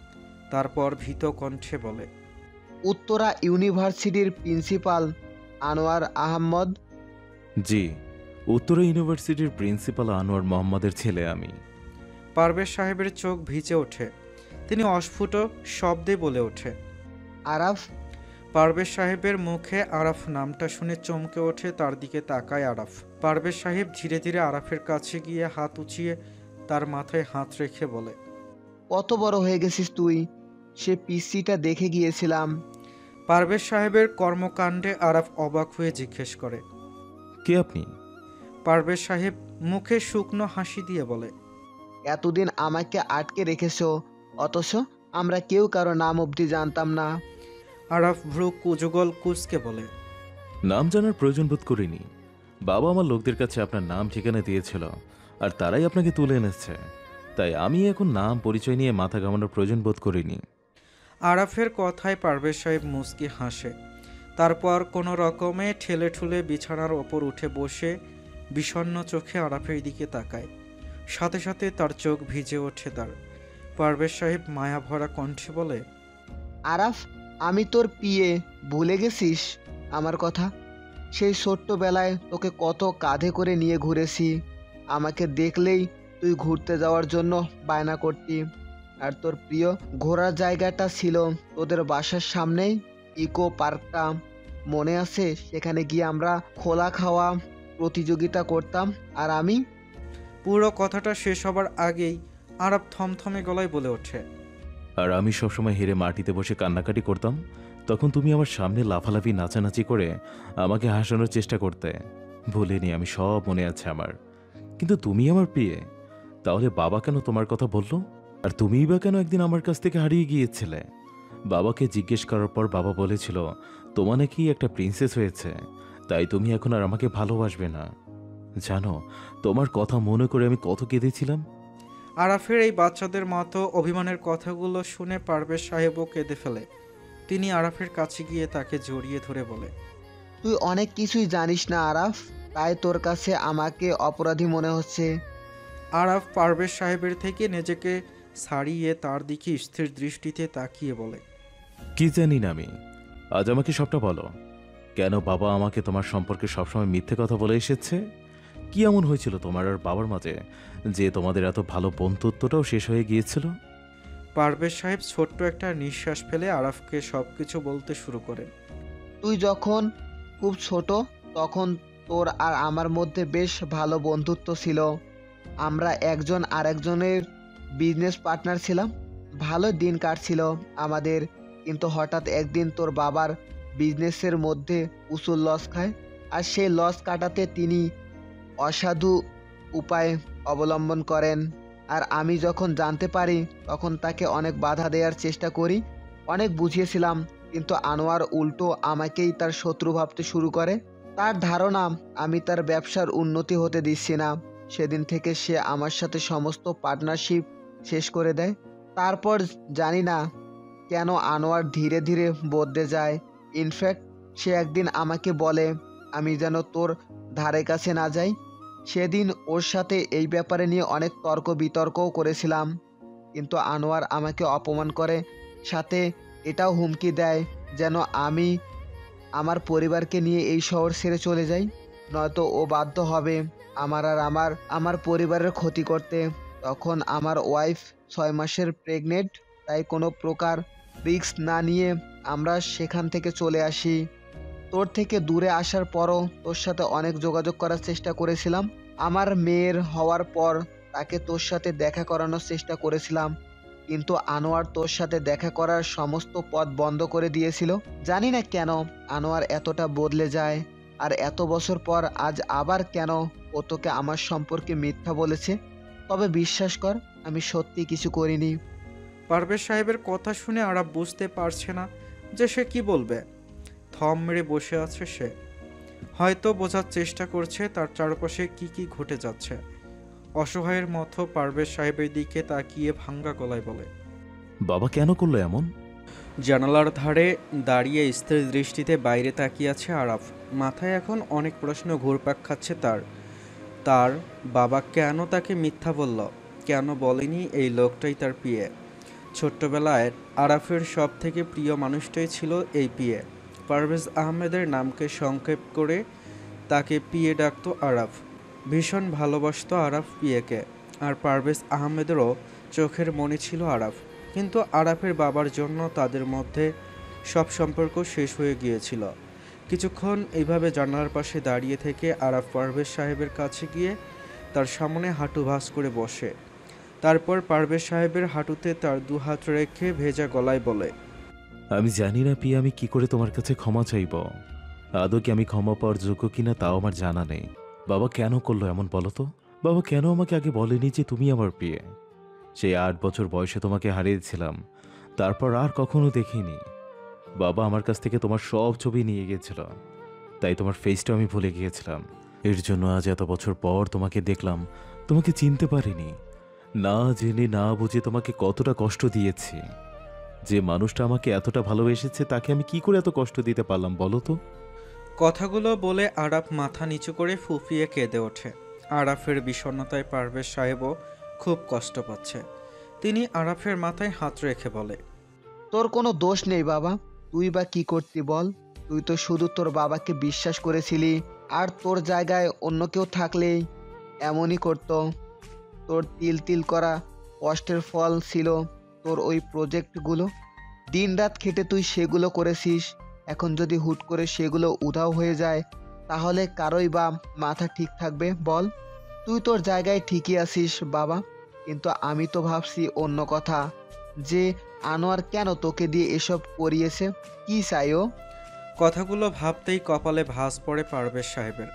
তারপর ভীত কণ্ঠে বলে, উত্তরা ইউনিভার্সিটির প্রিন্সিপাল আনোয়ার আহমদ? জি, উত্তরা ইউনিভার্সিটির প্রিন্সিপাল আনোয়ার মোহাম্মদের ছেলে আমি। পারভেজ সাহেবের চোখ ভিজে ওঠে। তিনি অস্ফুট শব্দে বলে ওঠে, আরাফ? পারভেজ সাহেবের মুখে আরাফ নামটা শুনে চমকে ওঠে। তার দিকে তাকায় আরাফ। পারভেজ সাহেব ধীরে ধীরে আরাফের কাছে গিয়ে হাত উঁচিয়ে তার মাথায় হাত রেখে বলে, কত বড় হয়ে গেছিস তুই? সে পিসিটা দেখে গিয়েছিলাম। পারভেজ সাহেবের কর্মকাণ্ডে আরাফ অবাক হয়ে জিজ্ঞেস করে, কে আপনি? পারভেজ সাহেব মুখে শুকনো হাসি দিয়ে বলে, এতদিন আমাকে আটকে রেখেছো, অথচ আমরা কেউ কারো নাম অবধি জানতাম না। আরাফ ভ্রু কুজগল কুচকে বলে, নাম জানার প্রয়োজন বোধ করিনি। বাবা আমার লোকদের কাছে আপনার নাম ঠিকানা দিয়েছিল আর তারাই আপনাকে তুলে এনেছে, তাই আমি এখন নাম পরিচয় নিয়ে মাথা ঘামানোর প্রয়োজন বোধ করিনি। আরাফের কথায় পারভেজ সাহেব মুচকি হাসে। তারপর কোনো রকমে ঠেলে ঠুলে বিছানার ওপর উঠে বসে বিষণ্ণ চোখে আরাফের দিকে তাকায়। সাথে সাথে তার চোখ ভিজে ওঠে তার। পারভেজ সাহেব মায়া ভরা কণ্ঠে বলে, আরাফ, আমি তোর পিয়ে, ভুলে গেছিস আমার কথা? সেই ছোট্টবেলায় তোকে কত কাঁধে করে নিয়ে ঘুরেছি। আমাকে দেখলেই তুই ঘুরতে যাওয়ার জন্য বায়না করতি। আর তোর প্রিয় ঘোরার জায়গাটা ছিল তোদের বাসার সামনেই ইকো পার্কটা, মনে আছে? সেখানে গিয়ে আমরা খোলা খাওয়া প্রতিযোগিতা করতাম আর আমি। পুরো কথাটা শেষ হবার আগেই আরাফ থমথমে গলায় বলে ওঠে, আর আমি সবসময় হেরে মাটিতে বসে কান্নাকাটি করতাম, তখন তুমি আমার সামনে লাফালাফি নাচানাচি করে আমাকে হাসানোর চেষ্টা করতে। ভুলিনি, আমি সব মনে আছে আমার। কিন্তু তুমি আমার প্রিয়ে, তাহলে বাবা কেন তোমার কথা বললো? আর তুমিই বা কেন একদিন আমার কাছ থেকে হারিয়ে গিয়েছিলে? বাবাকে জিজ্ঞেস করার পর বাবা বলেছিল তোমার নাকি একটা প্রিন্সেস হয়েছে, তাই তুমি এখন আর আমাকে ভালোবাসবে না। জানো, তোমার কথা মনে করে আমি কত কেঁদেছিলাম। আরাফের এই বাচ্চাদের মতো অভিমানের কথাগুলো শুনে পারভেজ সাহেবও কেঁদে ফেলে। তিনি আরাফের কাছে গিয়ে তাকে জড়িয়ে ধরে বলে, তুই অনেক কিছুই জানিস না আরাফ, তাই তোর কাছে আমাকে অপরাধী মনে হচ্ছে। আরাফ পারভেজ সাহেবের থেকে নিজেকে ছাড়িয়ে তার দিকে স্থির দৃষ্টিতে তাকিয়ে বলে, কি জানি না আমি, আজ আমাকে সবটা বলো। কেন বাবা আমাকে তোমার সম্পর্কে সবসময় মিথ্যে কথা বলে এসেছে? কি এমন হয়েছিল তোমার আর বাবার মাঝে যে তোমাদের এত ভালো বন্ধুত্বটাও শেষ হয়ে গিয়েছিল? পারভেজ সাহেব ছোট্ট একটা নিঃশ্বাস ফেলে আরাফকে সবকিছু বলতে শুরু করেন। তুই যখন খুব ছোট তখন তোর আর আমার মধ্যে বেশ ভালো বন্ধুত্ব ছিল। আমরা একজন আরেকজনের বিজনেস পার্টনার ছিলাম, ভালো দিন কাটছিল আমাদের। কিন্তু হঠাৎ একদিন তোর বাবার বিজনেসের মধ্যে প্রচুর লস খায়, আর সেই লস কাটাতে তিনি অসাধু উপায় অবলম্বন করেন। আর আমি যখন জানতে পারি তখন তাকে অনেক বাধা দেওয়ার চেষ্টা করি, অনেক বুঝিয়েছিলাম, কিন্তু আনোয়ার উল্টো আমাকেই তার শত্রু ভাবতে শুরু করে। তার ধারণা আমি তার ব্যবসার উন্নতি হতে দিচ্ছি না। সেদিন থেকে সে আমার সাথে সমস্ত পার্টনারশিপ শেষ করে দেয়। তারপর জানি না কেন আনোয়ার ধীরে ধীরে বদলে যায়। ইনফ্যাক্ট সে একদিন আমাকে বলে আমি যেন তোর ধারে কাছে না যাই। সেদিন ওর সাথে এই ব্যাপারে নিয়ে অনেক তর্ক বিতর্কও করেছিলাম, কিন্তু আনোয়ার আমাকে অপমান করে, সাথে এটাও হুমকি দেয় যেন আমি আমার পরিবারকে নিয়ে এই শহর ছেড়ে চলে যাই, নয়তো ও বাধ্য হবে আমার পরিবারের ক্ষতি করতে। তখন আমার ওয়াইফ 6 মাসের প্রেগনেন্ট, তাই কোনো প্রকার রিস্ক না নিয়ে আমরা সেখান থেকে চলে আসি। তোর থেকে দূরে আসার পরও তোর সাথে অনেক যোগাযোগ করার চেষ্টা করেছিলাম। আমার মেয়ের হওয়ার পর তাকে তোর সাথে দেখা করানোর চেষ্টা করেছিলাম, কিন্তু আনোয়ার তোর সাথে দেখা করার সমস্ত পথ বন্ধ করে দিয়েছিল। জানি না কেন আনোয়ার এতটা বদলে যায়, আর এত বছর পর আজ আবার কেন ও তোকে আমার সম্পর্কে মিথ্যা বলেছে। তবে বিশ্বাস কর, আমি সত্যি কিছু করিনি। পারভেজ সাহেবের কথা শুনে আরাফ বুঝতে পারছে না যে সে কি বলবে। থম মেরে বসে আছে সে, হয়তো বোঝার চেষ্টা করছে তার চারপাশে কি কি ঘটে যাচ্ছে। অসহায়ের মতো পারভেজ সাহেবের দিকে তাকিয়ে ভাঙ্গা গলায় বলে, বাবা কেন করলো এমন? জানালার ধারে দাঁড়িয়ে স্থির দৃষ্টিতে বাইরে তাকিয়ে আছে আরাফ। মাথায় এখন অনেক প্রশ্ন ঘুরপাক খাচ্ছে তার বাবা কেন তাকে মিথ্যা বলল, কেন বলেনি এই লোকটাই তার পিয়ে। ছোট্টবেলায় আরাফের সব থেকে প্রিয় মানুষটাই ছিল এই পিয়ে। পারভেজ আহমেদের নামকে সংক্ষেপ করে তাকে পিয়ে ডাকত আরাফ। ভীষণ ভালোবাসত আরাফ পিয়েকে, আর পারভেজ আহমেদেরও চোখের মনি ছিল আরাফ। কিন্তু আরাফের বাবার জন্য তাদের মধ্যে সব সম্পর্ক শেষ হয়ে গিয়েছিল। কিছুক্ষণ এইভাবে জানালার পাশে দাঁড়িয়ে থেকে আরাফ পারভেজ সাহেবের কাছে গিয়ে তার সামনে হাঁটু ভাঁজ করে বসে। তারপর পারভেজ সাহেবের হাঁটুতে তার 2 হাত রেখে ভেজা গলায় বলে, আমি জানি না পিয়া, আমি কি করে তোমার কাছে ক্ষমা চাইব। আদৌ কি আমি ক্ষমা পাওয়ার যোগ্য কিনা তাও আমার জানা নেই। বাবা কেন করলো এমন বলো তো? বাবা কেন আমাকে আগে বলেনি যে তুমি আমার পিয়ে? সেই 8 বছর বয়সে তোমাকে হারিয়েছিলাম, তারপর আর কখনো দেখিনি। বাবা আমার কাছ থেকে তোমার সব ছবি নিয়ে গিয়েছিল, তাই তোমার ফেসটা আমি ভুলে গিয়েছিলাম। এর জন্য আজ এত বছর পর তোমাকে দেখলাম, তোমাকে চিনতে পারিনি। না জেনে না বুঝে তোমাকে কতটা কষ্ট দিয়েছি। যে মানুষটা আমাকে এতটা ভালোবেসেছে তাকে আমি কি করে এত কষ্ট দিতে পারলাম বলো তো? কথাগুলো বলে আরাফ মাথা নিচু করে ফুঁপিয়ে কেঁদে ওঠে। আরাফের বিষণ্ণতায় পারভেজ সাহেবও খুব কষ্ট পাচ্ছে। তিনি আরাফের মাথায় হাত রেখে বলে, তোর কোনো দোষ নেই বাবা, তুই বা কি করতি বল? তুই তো শুধু তোর বাবাকে বিশ্বাস করেছিলি, আর তোর জায়গায় অন্য কেউ থাকলেই এমনই করতো। তোর তিল তিল করা কষ্টের ফল ছিল তোর ওই প্রজেক্টগুলো। দিন রাত খেটে তুই সেগুলো করেছিস, এখন যদি হুট করে সেগুলো উধাও হয়ে যায় তাহলে কারোই বা মাথা ঠিক থাকবে বল? তুই তোর জায়গায় ঠিকই আছিস বাবা, কিন্তু আমি তো ভাবছি অন্য কথা, যে আনোয়ার কেন তোকে দিয়ে এসব করিয়েছে, কি চাই ও? কথাগুলো ভাবতেই কপালে ভাঁজ পড়ে পারভেজ সাহেবের।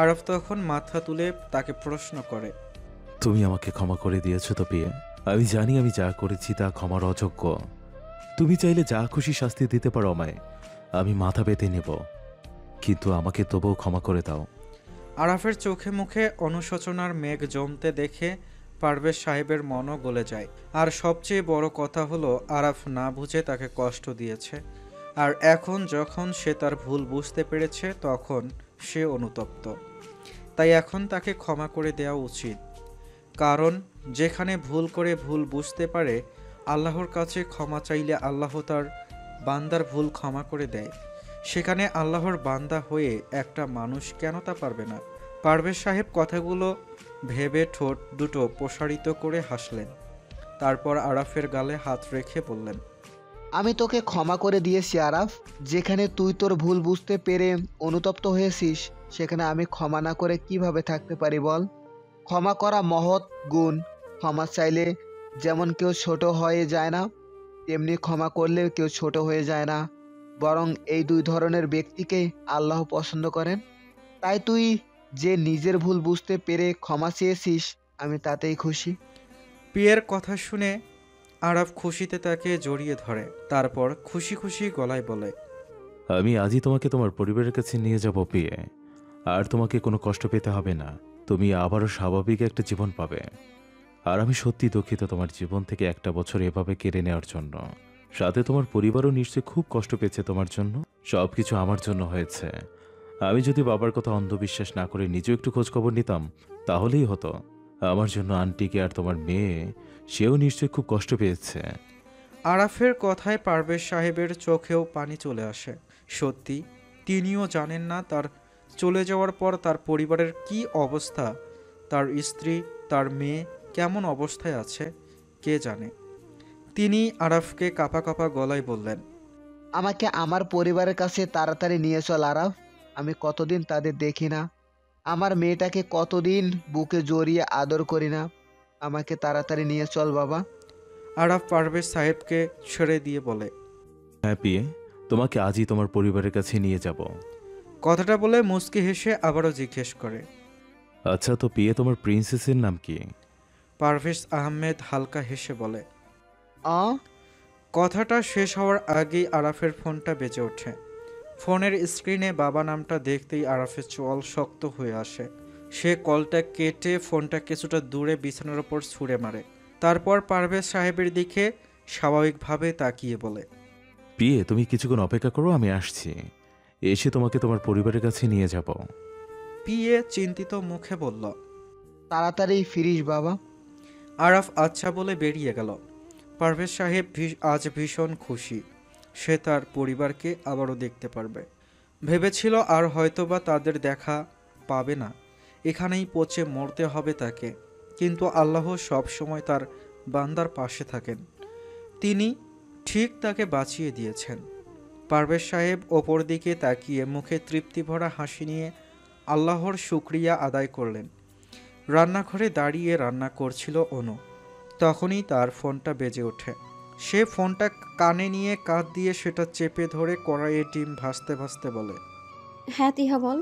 আরব তখন মাথা তুলে তাকে প্রশ্ন করে, তুমি আমাকে ক্ষমা করে দিয়েছো তো পিয়ে? আমি জানি আমি যা করেছি তা ক্ষমার অযোগ্য। তুমি চাইলে যা খুশি শাস্তি দিতে পারো আমায়, আমি মাথা পেতে নেব, কিন্তু আমাকে তবুও ক্ষমা করে দাও। আরাফের চোখে মুখে অনুশোচনার মেঘ জমতে দেখে পারভেজ সাহেবের মনও গলে যায়। আর সবচেয়ে বড় কথা হলো আরাফ না বুঝে তাকে কষ্ট দিয়েছে, আর এখন যখন সে তার ভুল বুঝতে পেরেছে তখন সে অনুতপ্ত। তাই এখন তাকে ক্ষমা করে দেওয়া উচিত, কারণ যেখানে ভুল করে ভুল বুঝতে পারে আল্লাহর কাছে ক্ষমা চাইলে আল্লাহ তার বান্দার ভুল ক্ষমা করে দেয়, সেখানে আল্লাহর বান্দা হয়ে একটা মানুষ কেন তা পারবে না? পারভেজ সাহেব কথাগুলো ভেবে ঠোঁট দুটো প্রসারিত করে হাসলেন। তারপর আরাফের গালে হাত রেখে বললেন, আমি তোকে ক্ষমা করে দিয়েছি আরাফ। যেখানে তুই তোর ভুল বুঝতে পেরে অনুতপ্ত হয়েছিস, সেখানে আমি ক্ষমা না করে কিভাবে থাকতে পারি বল? ক্ষমা করা মহৎ গুণ। ক্ষমা চাইলে যেমন কেউ ছোট হয়ে যায় না, তেমনি ক্ষমা করলেও কেউ ছোট হয়ে যায় না, বরং এই দুই ধরনের ব্যক্তিকে আল্লাহ পছন্দ করেন। তাই তুই যে নিজের ভুল বুঝতে পেরে ক্ষমা চেয়েছিস, আমি তাতেই খুশি। পিয়ের কথা শুনে আরাফ খুশিতে তাকে জড়িয়ে ধরে, তারপর খুশি খুশি গলায় বলে, আমি আজই তোমাকে তোমার পরিবারের কাছে নিয়ে যাব পিয়ে, আর তোমাকে কোনো কষ্ট পেতে হবে না। তুমি আবারও স্বাভাবিক একটা জীবন পাবে। আর আমি সত্যি দুঃখিত তোমার জীবন থেকে একটা বছর এভাবে কেড়ে নেওয়ার জন্য। সাথে তোমার পরিবারও নিশ্চয়ই খুব কষ্ট পেয়েছে তোমার জন্য। সব কিছু আমার জন্য হয়েছে। আমি যদি বাবার কথা অন্ধবিশ্বাস না করে নিজেও একটু খোঁজখবর নিতাম তাহলেই হতো। আমার জন্য আন্টিকে আর তোমার মেয়ে, সেও নিশ্চয়ই খুব কষ্ট পেয়েছে। আরাফের কথায় পারভেজ সাহেবের চোখেও পানি চলে আসে। সত্যি তিনিও জানেন না তার চলে যাওয়ার পর তার পরিবারের কি অবস্থা, তার স্ত্রী, তার মেয়ে কেমন অবস্থায় আছে কে জানে। তিনি আরাফকে কাঁপা কাঁপা গলায় বললেন, আমাকে আমার পরিবারের কাছে তাড়াতাড়ি নিয়ে চল আরাফ। আমি কতদিন তাদের দেখি না। আমার মেয়েটাকে কতদিন বুকে জড়িয়ে আদর করি না। আমাকে তাড়াতাড়ি নিয়ে চল বাবা। আরাফ পারভেজ সাহেবকে ছেড়ে দিয়ে বলে, হ্যাঁ পিয়ে, তোমাকে আজই তোমার পরিবারের কাছে নিয়ে যাব। কথাটা বলে মুচকি হেসে আবারও জিজ্ঞেস করে, আচ্ছা তো পিয়ে, তোমার প্রিন্সেসের নাম কি? পারভেজ আহমেদ হালকা হেসে বলে। আ কথাটা শেষ হওয়ার আগেই আরাফের ফোনটা বেজে ওঠে। ফোনের স্ক্রিনে বাবা নামটা দেখতেই আরাফের চোয়াল শক্ত হয়ে আসে। সে কলটা কেটে ফোনটা কিছুটা দূরে বিছানার ওপর ছুঁড়ে মারে। তারপর পারভেজ সাহেবের দিকে স্বাভাবিকভাবে তাকিয়ে বলে, পিয়ে, তুমি কিছুক্ষণ অপেক্ষা করো, আমি আসছি। এসে তোমাকে তোমার পরিবারের কাছে নিয়ে যাব। পিয়ে চিন্তিত মুখে বলল, তাড়াতাড়ি ফিরিস বাবা। আরাফ আচ্ছা বলে বেরিয়ে গেল। পারভেজ সাহেব আজ ভীষণ খুশি। সে তার পরিবারকে আবারও দেখতে পারবে। ভেবেছিল আর হয়তোবা তাদের দেখা পাবে না, এখানেই পচে মরতে হবে তাকে। কিন্তু আল্লাহ সব সময় তার বান্দার পাশে থাকেন। তিনি ঠিক তাকে বাঁচিয়ে দিয়েছেন। পারভেজ সাহেব ওপর দিকে তাকিয়ে মুখে তৃপ্তি ভরা হাসি নিয়ে আল্লাহর শুকরিয়া আদায় করলেন। রান্নাঘরে দাঁড়িয়ে রান্না করছিল অনু। তখনই তার ফোনটা বেজে ওঠে। সে ফোনটা কানে নিয়ে কাঁধ দিয়ে সেটা চেপে ধরে কড়াইয়ে ডিম ভাজতে ভাজতে বলে, হ্যাঁ তিহা বল।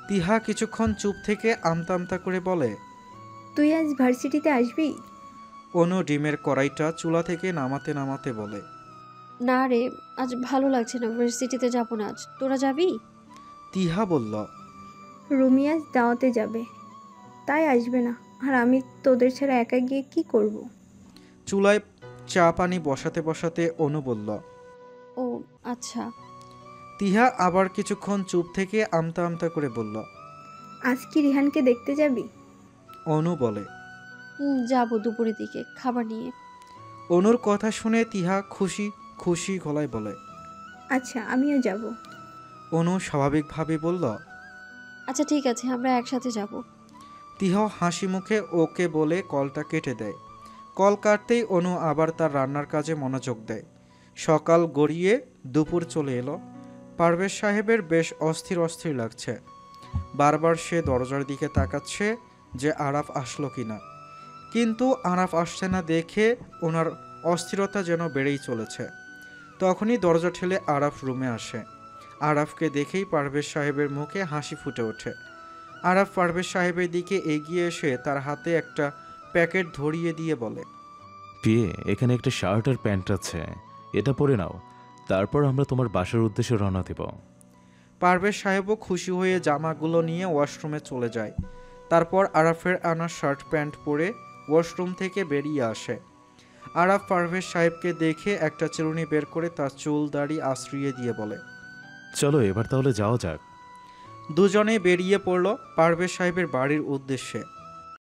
তিহা কিছুক্ষণ চুপ থেকে আমতা আমতা করে বলে, তুই আজ ভার্সিটিতে আসবি? অনু ডিমের কড়াইটা চুলা থেকে নামাতে নামাতে বলে, না রে, আজ ভালো লাগছে না, ভার্সিটিতে যাবো না আজ। তোরা যাবি? তিহা বলল, রুমি আজ দাওয়াতে যাবে, তাই আসবে না। আর আমি তোদের ছাড়া একা গিয়ে কি করব? চুলায় চা পানি বসাতে বসাতে অনু বলল। ও আচ্ছা। তিহা আবার কিছুক্ষণ চুপ থেকে আমতা আমতা করে বলল, আজ কি রিহানকে দেখতে যাবি? অনু বলে, যাবো দুপুরের দিকে খাবার নিয়ে। অনুর কথা শুনে তিহা খুশি খুশি গলায় বলে, আচ্ছা আমিও যাব। অনু স্বাভাবিকভাবে বলল, আচ্ছা ঠিক আছে, আমরা একসাথে যাব। তিহা হাসি মুখে ওকে বলে কলটা কেটে দেয়। কল কাটতেই অনু আবার তার রান্নার কাজে মনোযোগ দেয়। সকাল গড়িয়ে দুপুর চলে এলো। পারভেজ সাহেবের বেশ অস্থির অস্থির লাগছে। বারবার সে দরজার দিকে তাকাচ্ছে যে আরাফ আসলো কিনা, কিন্তু আরাফ আসছে না দেখে ওনার অস্থিরতা যেন বেড়েই চলেছে। তখনই দরজা ঠেলে আরাফ রুমে আসে। আরাফকে দেখেই পারভেজ সাহেবের মুখে হাসি ফুটে ওঠে। আরাফ পারভেজ সাহেবের দিকে এগিয়ে এসে তার হাতে একটা প্যাকেট ধরিয়ে দিয়ে বলে, পিয়ে, এখানে একটা শার্ট আর প্যান্ট আছে, এটা পরে নাও, তারপর আমরা তোমার বাসার উদ্দেশ্যে রওনা দেব। পারভেজ সাহেবও খুশি হয়ে জামাগুলো নিয়ে ওয়াশরুমে চলে যায়। তারপর আরাফের আনা শার্ট প্যান্ট পরে ওয়াশরুম থেকে বেরিয়ে আসে। আরাফ পারভেজ সাহেবকে দেখে একটা চিরুনি বের করে তার চুল দাড়ি আশ্রিয়ে দিয়ে বলে, চলো এবার তাহলে যাওয়া যাক। দুজনে বেরিয়ে পড়ল পারভেজ সাহেবের বাড়ির উদ্দেশ্যে।